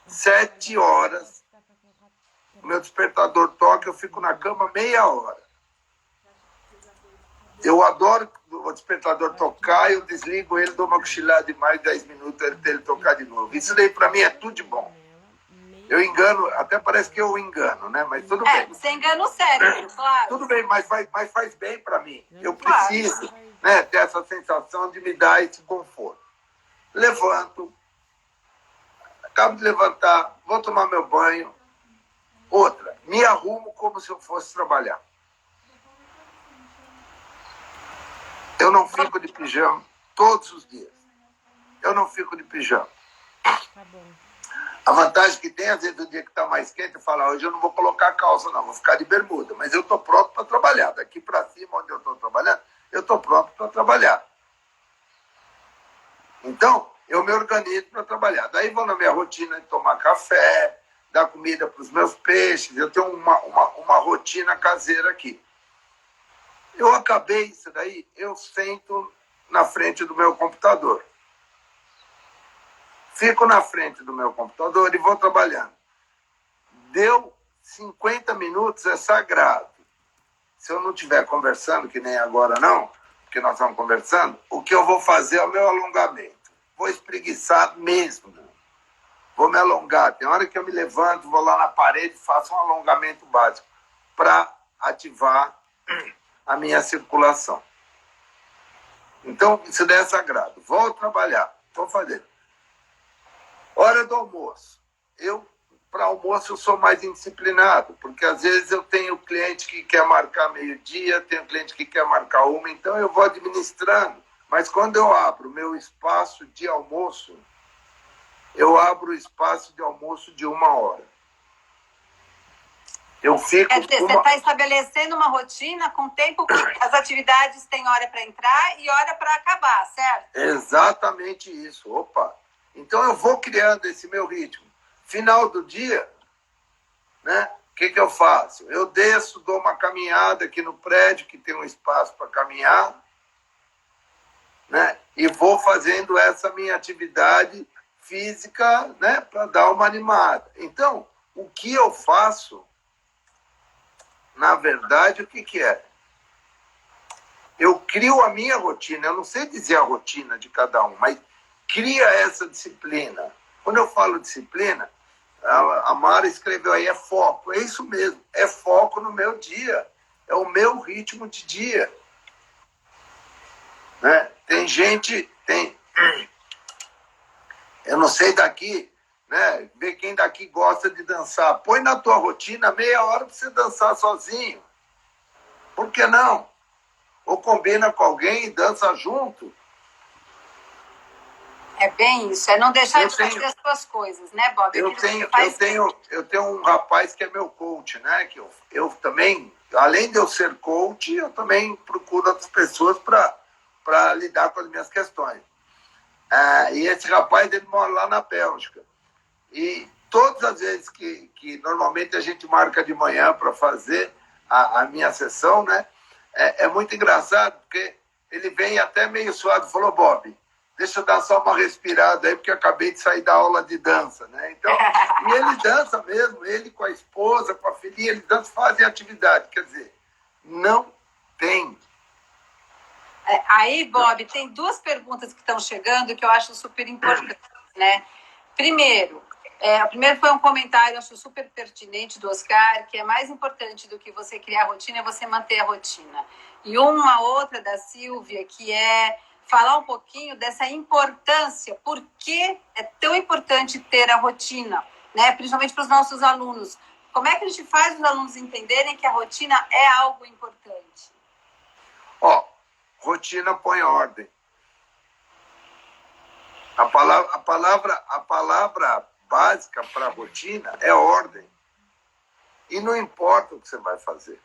7 horas, o meu despertador toca, eu fico na cama meia hora. Eu adoro o despertador tocar, eu desligo ele, dou uma cochilada de mais 10 minutos até ele tocar de novo. Isso daí para mim é tudo de bom. Eu engano, até parece que eu engano, né? Mas tudo bem. Você engana o cérebro, claro. Tudo bem, mas faz bem para mim. Eu preciso, né, ter essa sensação de me dar esse conforto. Levanto, acabo de levantar, vou tomar meu banho. Outra, me arrumo como se eu fosse trabalhar. Eu não fico de pijama todos os dias. Eu não fico de pijama. A vantagem que tem, às vezes, o dia que está mais quente, eu falo, hoje eu não vou colocar calça, não, vou ficar de bermuda. Mas eu estou pronto para trabalhar. Daqui para cima, onde eu estou trabalhando, eu estou pronto para trabalhar. Então, eu me organizo para trabalhar. Daí vou na minha rotina de tomar café, dar comida para os meus peixes. Eu tenho uma rotina caseira aqui. Eu acabei isso daí, eu sento na frente do meu computador. Fico na frente do meu computador e vou trabalhando. Deu 50 minutos, é sagrado. Se eu não estiver conversando, que nem agora não, porque nós estamos conversando, o que eu vou fazer é o meu alongamento. Vou espreguiçar mesmo. Vou me alongar. Tem hora que eu me levanto, vou lá na parede e faço um alongamento básico para ativar a minha circulação. Então, isso daí é sagrado. Vou trabalhar. Vou fazer. Hora do almoço. Para almoço, eu sou mais indisciplinado, porque às vezes eu tenho cliente que quer marcar meio-dia, tenho cliente que quer marcar 1, então eu vou administrando. Mas quando eu abro o meu espaço de almoço, eu abro o espaço de almoço de 1 hora. Eu fico. Quer dizer, você está estabelecendo uma rotina com tempo que as atividades têm hora para entrar e hora para acabar, certo? Exatamente isso. Opa! Então eu vou criando esse meu ritmo. Final do dia, né? O que eu faço? Eu desço, dou uma caminhada aqui no prédio, que tem um espaço para caminhar, né? E vou fazendo essa minha atividade física, né? Para dar uma animada. Então, o que eu faço, na verdade, o que é? Eu crio a minha rotina. Eu não sei dizer a rotina de cada um, mas cria essa disciplina. Quando eu falo disciplina, a Mara escreveu aí, é foco. É isso mesmo, é foco no meu dia. É o meu ritmo de dia. Né? Tem gente, eu não sei daqui, né? Ver quem daqui gosta de dançar. Põe na tua rotina meia hora para você dançar sozinho. Por que não? Ou combina com alguém e dança junto. É bem isso, é não deixar de fazer as suas coisas, né, Bob? Eu tenho um rapaz que é meu coach, né? Que eu também, além de eu ser coach, eu também procuro outras pessoas para lidar com as minhas questões. E esse rapaz, ele mora lá na Bélgica. E todas as vezes que normalmente a gente marca de manhã para fazer a minha sessão, né? É muito engraçado, porque ele vem até meio suado e falou, Bob, deixa eu dar só uma respirada aí, porque eu acabei de sair da aula de dança, né? Então, e ele dança mesmo, ele com a esposa, com a filhinha, eles dançam, fazem atividade. Quer dizer, não tem. Aí, Bob, tem 2 perguntas que estão chegando que eu acho super importantes, né? Primeiro, o primeiro foi um comentário, eu acho super pertinente, do Oscar, que é mais importante do que você criar a rotina é você manter a rotina. E uma outra da Silvia, que é falar um pouquinho dessa importância, por que é tão importante ter a rotina, né? Principalmente para os nossos alunos. Como é que a gente faz os alunos entenderem que a rotina é algo importante? Rotina põe ordem. A palavra básica para rotina é ordem. E não importa o que você vai fazer.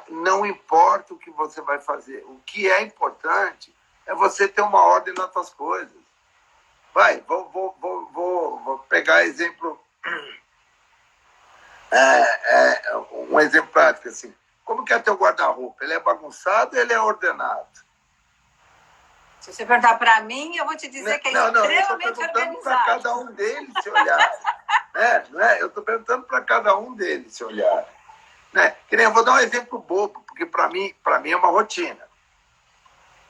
Não importa o que você vai fazer. O que é importante é você ter uma ordem nas suas coisas. Vou pegar exemplo, um exemplo prático assim. Como que é teu guarda-roupa? Ele é bagunçado ou ele é ordenado? Se você perguntar para mim, eu vou te dizer que é extremamente organizado. Eu estou perguntando para cada um deles se olhar. Não é? Eu estou perguntando para cada um deles se olhar. né? Que nem eu vou dar um exemplo bobo, porque para mim é uma rotina.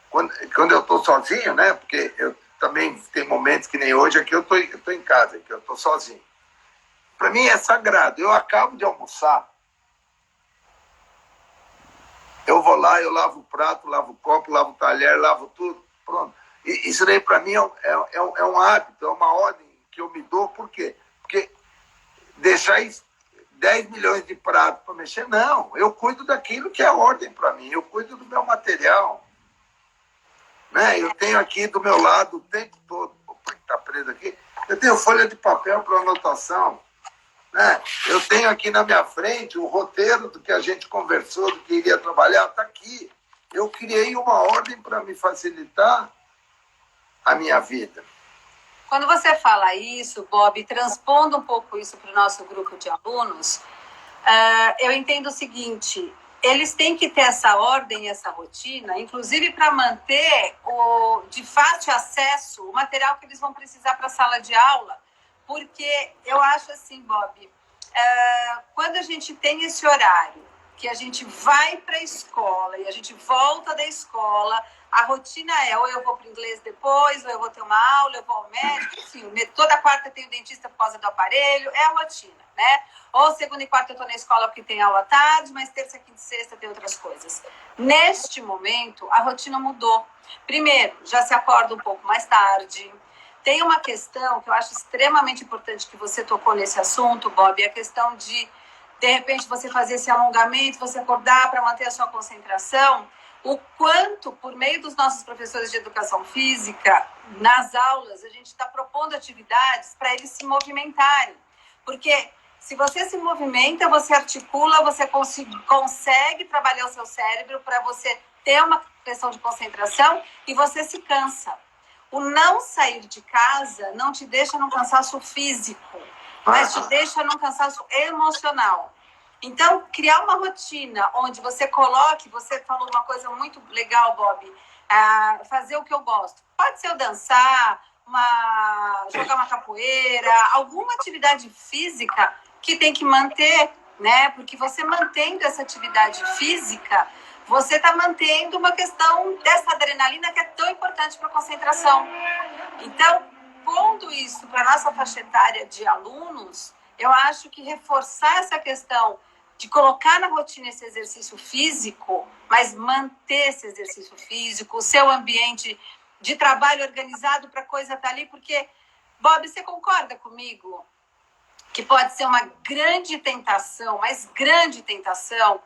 Quando eu estou sozinho, né? Porque eu também tem momentos que nem hoje aqui eu tô em casa, que eu estou sozinho. Para mim é sagrado. Eu acabo de almoçar, eu vou lá, eu lavo o prato, lavo o copo, lavo o talher, lavo tudo, pronto. E isso daí para mim é um hábito, é uma ordem que eu me dou. Por quê? Porque deixar 10 milhões de pratos para mexer, não. Eu cuido daquilo que é ordem para mim, eu cuido do meu material. Né? Eu tenho aqui do meu lado o tempo todo, opa, que está preso aqui, eu tenho folha de papel para anotação. Né? Eu tenho aqui na minha frente o roteiro do que a gente conversou, do que iria trabalhar, está aqui. Eu criei uma ordem para me facilitar a minha vida. Quando você fala isso, Bob, transpondo um pouco isso para o nosso grupo de alunos, eu entendo o seguinte: eles têm que ter essa ordem, essa rotina, inclusive para manter de fácil acesso o material que eles vão precisar para a sala de aula, porque eu acho assim, Bob, quando a gente tem esse horário, que a gente vai para a escola e a gente volta da escola, a rotina é ou eu vou para o inglês depois, ou eu vou ter uma aula, eu vou ao médico, enfim, toda quarta tem o dentista por causa do aparelho, é a rotina, né? Ou segunda e quarta eu estou na escola porque tem aula à tarde, mas terça, quinta e sexta tem outras coisas. Neste momento, a rotina mudou. Primeiro, já se acorda um pouco mais tarde. Tem uma questão que eu acho extremamente importante que você tocou nesse assunto, Bob, é a questão de repente, você fazer esse alongamento, você acordar para manter a sua concentração. O quanto, por meio dos nossos professores de educação física, nas aulas, a gente está propondo atividades para eles se movimentarem. Porque se você se movimenta, você articula, você consegue trabalhar o seu cérebro para você ter uma questão de concentração e você se cansa. O não sair de casa não te deixa num cansaço físico, mas te deixa num cansaço emocional. Então, criar uma rotina onde você coloque, você falou uma coisa muito legal, Bob, fazer o que eu gosto. Pode ser eu dançar, jogar uma capoeira, alguma atividade física que tem que manter, né? Porque você mantendo essa atividade física, você está mantendo uma questão dessa adrenalina que é tão importante para a concentração. Então, pondo isso para a nossa faixa etária de alunos, eu acho que reforçar essa questão de colocar na rotina esse exercício físico, mas manter esse exercício físico, o seu ambiente de trabalho organizado para a coisa estar ali, porque, Bob, você concorda comigo que pode ser uma grande tentação, mas grande tentação,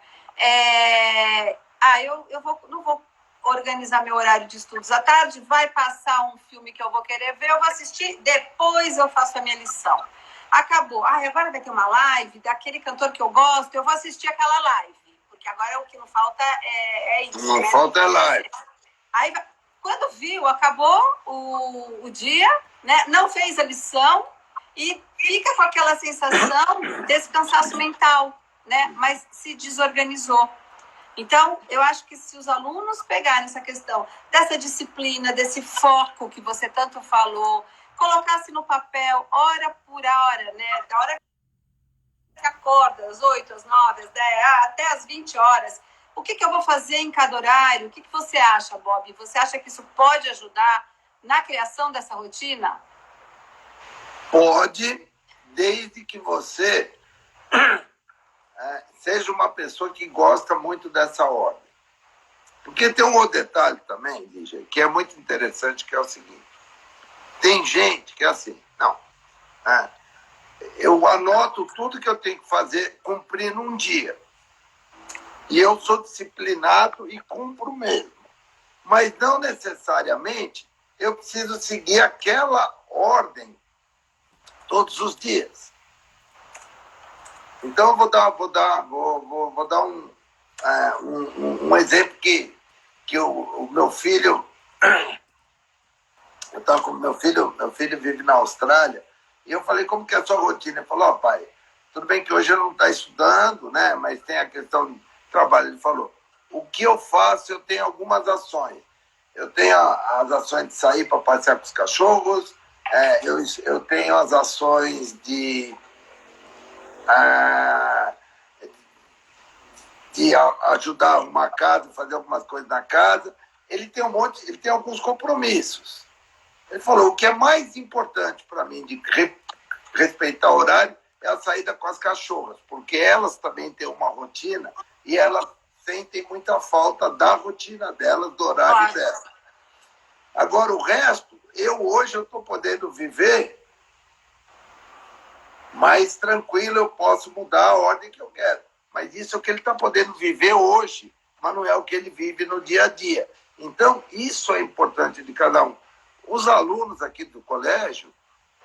não vou organizar meu horário de estudos à tarde, vai passar um filme que eu vou querer ver, eu vou assistir, depois eu faço a minha lição. Acabou. Agora vai ter uma live daquele cantor que eu gosto, eu vou assistir aquela live. Porque agora o que não falta é isso. Não falta live. Aí, quando viu, acabou o dia, né? Não fez a lição e fica com aquela sensação desse cansaço mental, né? Mas se desorganizou. Então, eu acho que se os alunos pegarem essa questão dessa disciplina, desse foco que você tanto falou, colocasse no papel, hora por hora, né? Da hora que acorda, às 8, às 9, às 10, até às 20 horas. O que eu vou fazer em cada horário? O que você acha, Bob? Você acha que isso pode ajudar na criação dessa rotina? Pode, desde que você seja uma pessoa que gosta muito dessa ordem. Porque tem um outro detalhe também, DJ, que é muito interessante, que é o seguinte. Tem gente que é assim, não. Eu anoto tudo que eu tenho que fazer, cumprir num dia. E eu sou disciplinado e cumpro mesmo. Mas não necessariamente eu preciso seguir aquela ordem todos os dias. Então, eu vou dar um exemplo que o meu filho... Eu estava com meu filho vive na Austrália, e eu falei, como que é a sua rotina? Ele falou, pai, tudo bem que hoje ele não está estudando, né, mas tem a questão de trabalho. Ele falou, o que eu faço, eu tenho algumas ações. Eu tenho as ações de sair para passear com os cachorros, eu tenho as ações de e ajudar a arrumar a casa, fazer algumas coisas na casa. Ele tem alguns compromissos. Ele falou, o que é mais importante para mim de respeitar o horário é a saída com as cachorras, porque elas também têm uma rotina e elas sentem muita falta da rotina delas, do horário delas. Agora, o resto, hoje eu estou podendo viver mais tranquilo, eu posso mudar a ordem que eu quero. Mas isso é o que ele está podendo viver hoje, mas não é o que ele vive no dia a dia. Então, isso é importante de cada um. Os alunos aqui do colégio,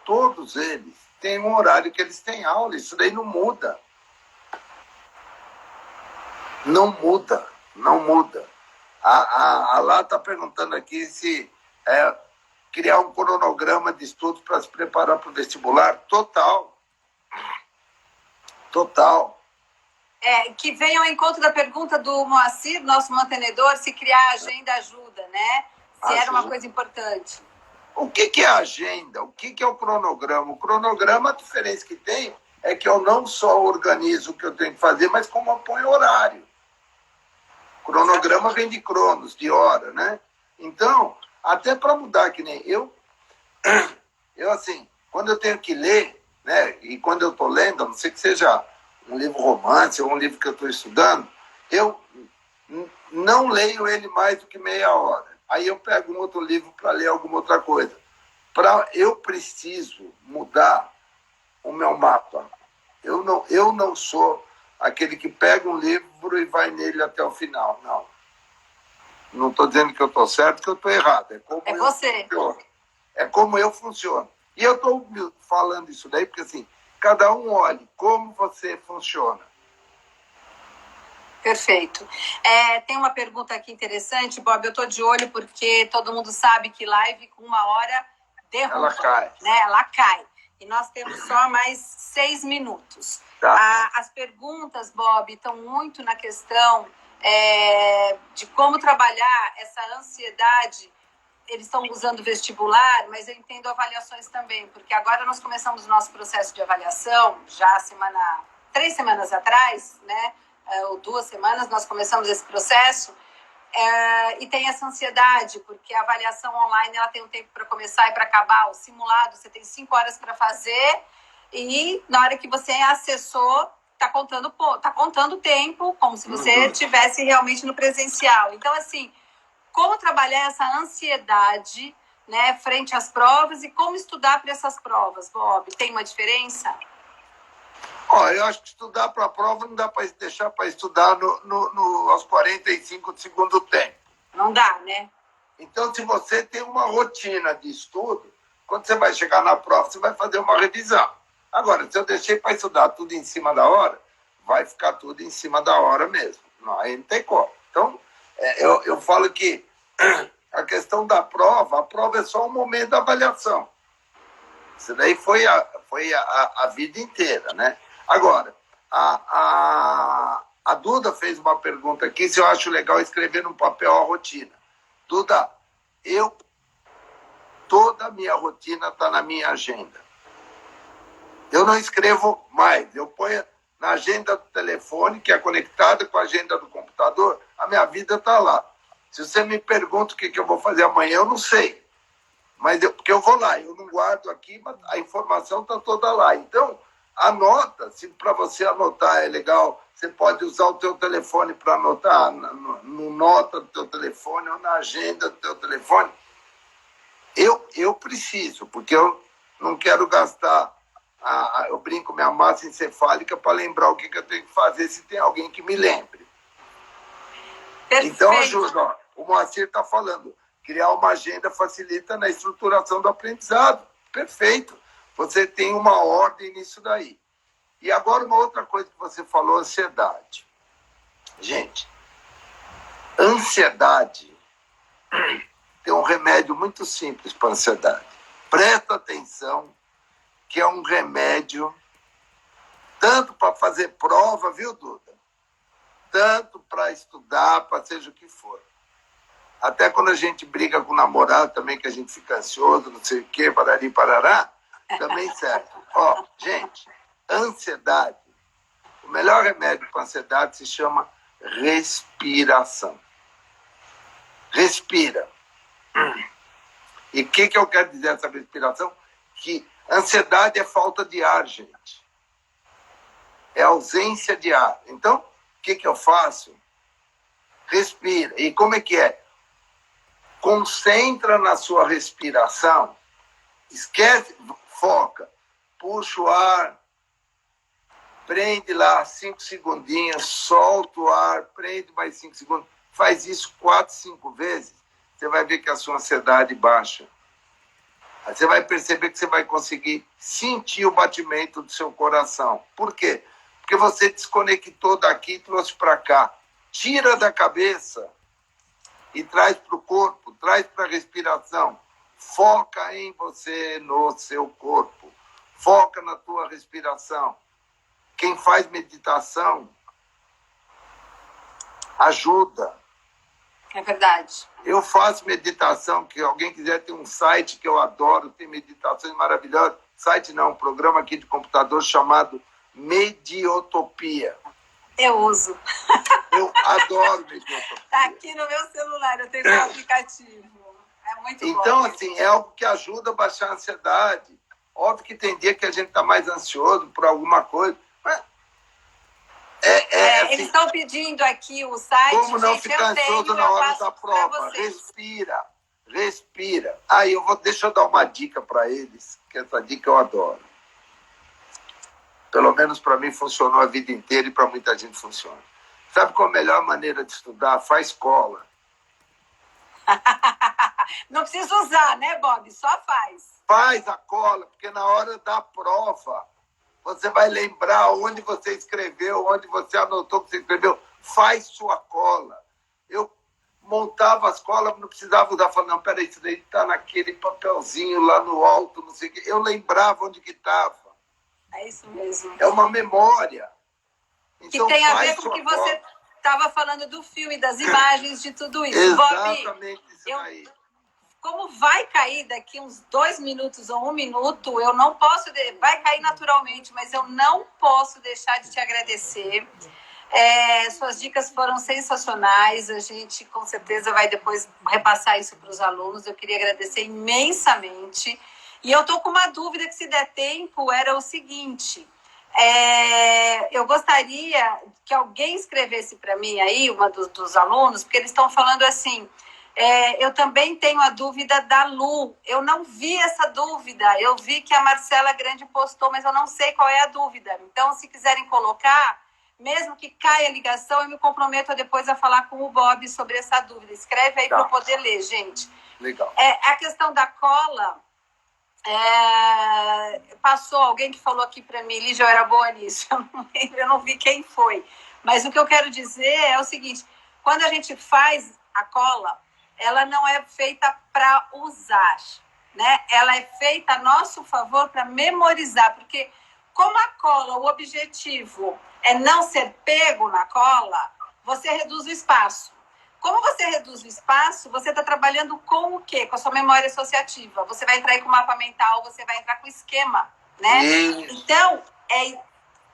todos eles têm um horário que eles têm aula, isso daí não muda. Não muda, não muda. A Lá está perguntando aqui se criar um cronograma de estudos para se preparar para o vestibular. Total. Total. Que vem ao encontro da pergunta do Moacir, nosso mantenedor, se criar agenda ajuda, né? Se era uma coisa importante. O que é a agenda? O que é o cronograma? O cronograma, a diferença que tem é que eu não só organizo o que eu tenho que fazer, mas como eu ponho horário. Cronograma vem de cronos, de hora, né? Então, até para mudar, que nem eu assim, quando eu tenho que ler, né? E quando eu estou lendo, a não ser que seja um livro romance ou um livro que eu estou estudando, eu não leio ele mais do que meia hora. Aí eu pego um outro livro para ler alguma outra coisa. Eu preciso mudar o meu mapa. Eu não sou aquele que pega um livro e vai nele até o final. Não. Não estou dizendo que eu estou certo, que eu estou errado. É você. É como eu funciono. E eu estou falando isso daí porque, assim, cada um olhe como você funciona. Perfeito. Tem uma pergunta aqui interessante, Bob, eu estou de olho porque todo mundo sabe que live com 1 hora derruba. Ela cai. Né? Ela cai. E nós temos só mais 6 minutos. Tá. As perguntas, Bob, estão muito na questão de como trabalhar essa ansiedade. Eles estão usando vestibular, mas eu entendo avaliações também, porque agora nós começamos o nosso processo de avaliação, já 3 semanas atrás, né? Ou 2 semanas, nós começamos esse processo, e tem essa ansiedade, porque a avaliação online ela tem um tempo para começar e para acabar. O simulado, você tem 5 horas para fazer, e na hora que você acessou, está contando tempo, como se você estivesse realmente no presencial. Então, assim, como trabalhar essa ansiedade, né, frente às provas e como estudar para essas provas, Bob? Tem uma diferença? Eu acho que estudar para a prova não dá para deixar para estudar aos 45 do segundo tempo. Não dá, né? Então, se você tem uma rotina de estudo, quando você vai chegar na prova, você vai fazer uma revisão. Agora, se eu deixei para estudar tudo em cima da hora, vai ficar tudo em cima da hora mesmo. Não, aí não tem como. Então, eu falo que a questão da prova, a prova é só um momento da avaliação. Isso daí foi a vida inteira, né? Agora, a Duda fez uma pergunta aqui, se eu acho legal escrever no papel a rotina. Duda, toda a minha rotina está na minha agenda. Eu não escrevo mais, eu ponho na agenda do telefone, que é conectada com a agenda do computador, a minha vida está lá. Se você me pergunta o que eu vou fazer amanhã, eu não sei. Mas porque eu vou lá, eu não guardo aqui, mas a informação está toda lá. Então, anota, se para você anotar é legal, você pode usar o teu telefone para anotar, no nota do teu telefone ou na agenda do teu telefone. Eu preciso, porque eu não quero gastar, eu brinco, minha massa encefálica para lembrar o que eu tenho que fazer se tem alguém que me lembre. Perfeito. Então, ajuda. Ó, o Moacir está falando, criar uma agenda facilita na estruturação do aprendizado. Perfeito. Você tem uma ordem nisso daí. E agora uma outra coisa que você falou, ansiedade. Gente, ansiedade tem um remédio muito simples para ansiedade. Presta atenção que é um remédio tanto para fazer prova, viu, Duda? Tanto para estudar, para seja o que for. Até quando a gente briga com o namorado também, que a gente fica ansioso, não sei o quê, parari, parará, também serve. Gente, ansiedade, o melhor remédio para ansiedade se chama respiração. Respira. E o que eu quero dizer essa respiração? Que ansiedade é falta de ar, gente. É ausência de ar. Então, o que eu faço? Respira. E como é que é? Concentra na sua respiração. Esquece, foca. Puxa o ar. Prende lá 5 segundinhos. Solta o ar. Prende mais 5 segundos. Faz isso 4, 5 vezes. Você vai ver que a sua ansiedade baixa. Aí você vai perceber que você vai conseguir sentir o batimento do seu coração. Por quê? Porque você desconectou daqui e trouxe para cá. Tira da cabeça e traz para o corpo, traz para a respiração. Foca em você, no seu corpo. Foca na tua respiração. Quem faz meditação ajuda. É verdade. Eu faço meditação, que alguém quiser ter um site que eu adoro, tem meditações maravilhosas. Site não, um programa aqui de computador chamado Mediotopia. Eu uso. Eu adoro Mediotopia. Tá aqui no meu celular, eu tenho esse aplicativo. É muito bom. Então, assim, é algo que ajuda a baixar a ansiedade. Óbvio que tem dia que a gente está mais ansioso por alguma coisa, mas assim, eles estão pedindo aqui o site. como não gente, ficar ansioso na hora da prova? Respira. Aí deixa eu dar uma dica para eles, que essa dica eu adoro. Pelo menos para mim funcionou a vida inteira e para muita gente funciona. Sabe qual é a melhor maneira de estudar? Faz cola. Não precisa usar, né, Bob? Só faz. Faz a cola, porque na hora da prova você vai lembrar onde você escreveu, onde você anotou que você escreveu. Faz sua cola. Eu montava as colas, não precisava usar. Falei, não, peraí, isso daí está naquele papelzinho lá no alto, não sei o quê. Eu lembrava onde que estava. É isso mesmo. É uma memória. Então, que tem a ver com o que você estava falando do filme, das imagens, de tudo isso. Exatamente Bob, isso aí. Como vai cair daqui uns 2 minutos ou 1 minuto, eu não posso... Vai cair naturalmente, mas eu não posso deixar de te agradecer. Suas dicas foram sensacionais. A gente, com certeza, vai depois repassar isso para os alunos. Eu queria agradecer imensamente. E eu estou com uma dúvida que, se der tempo, era o seguinte... eu gostaria que alguém escrevesse para mim aí, uma dos alunos, porque eles estão falando assim... eu também tenho a dúvida da Lu. Eu não vi essa dúvida. Eu vi que a Marcela Grande postou, mas eu não sei qual é a dúvida. Então, se quiserem colocar, mesmo que caia a ligação, eu me comprometo depois a falar com o Bob sobre essa dúvida. Escreve aí para eu poder ler, gente. Legal. A questão da cola, passou alguém que falou aqui para mim, Lígia, eu era boa nisso. Eu não vi quem foi. Mas o que eu quero dizer é o seguinte, quando a gente faz a cola, ela não é feita para usar, né? Ela é feita a nosso favor para memorizar, porque como a cola, o objetivo é não ser pego na cola, você reduz o espaço. Como você reduz o espaço, você está trabalhando com o quê? Com a sua memória associativa. Você vai entrar aí com o mapa mental, você vai entrar com o esquema, né? Isso. Então,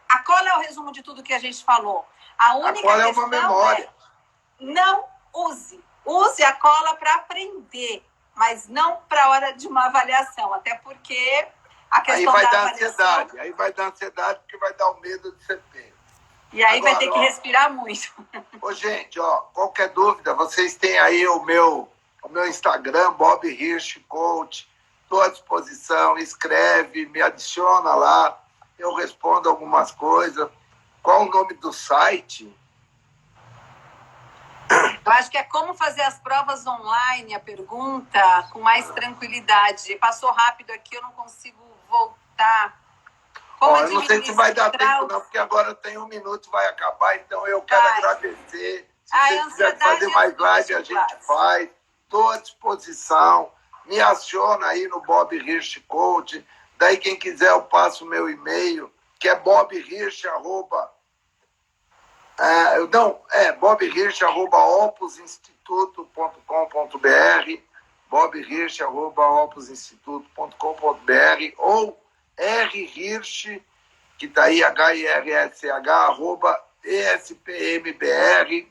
a cola é o resumo de tudo que a gente falou. A única cola questão é uma memória. Não use. Use a cola para aprender, mas não para a hora de uma avaliação. Até porque a questão aí vai da dar avaliação... ansiedade. Aí vai dar ansiedade porque vai dar o medo de ser pego. E aí agora, vai ter que respirar muito. Ô, gente, qualquer dúvida, vocês têm aí o meu Instagram, Bob Hirsch Coach. Estou à disposição, escreve, me adiciona lá. Eu respondo algumas coisas. Qual o nome do site? Eu acho que é como fazer as provas online, a pergunta, com mais tranquilidade. Passou rápido aqui, eu não consigo voltar. Eu não sei se vai dar tempo não, porque agora tem 1 minuto, vai acabar, então eu quero agradecer. Se você quiser fazer mais live, a gente faz. Estou à disposição. Me aciona aí no Bob Hirsch Coach. Daí, quem quiser, eu passo o meu e-mail, que é bobhirsch, bobhirsch@opusinstituto.com.br, bobhirsch@opusinstituto.com.br ou rhirsch, que está aí, HIRSH, ESPMBR.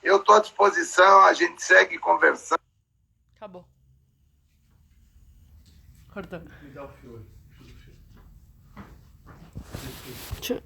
Eu estou à disposição, a gente segue conversando. Acabou. Cortou. Me dá o fio aí. Deixa eu-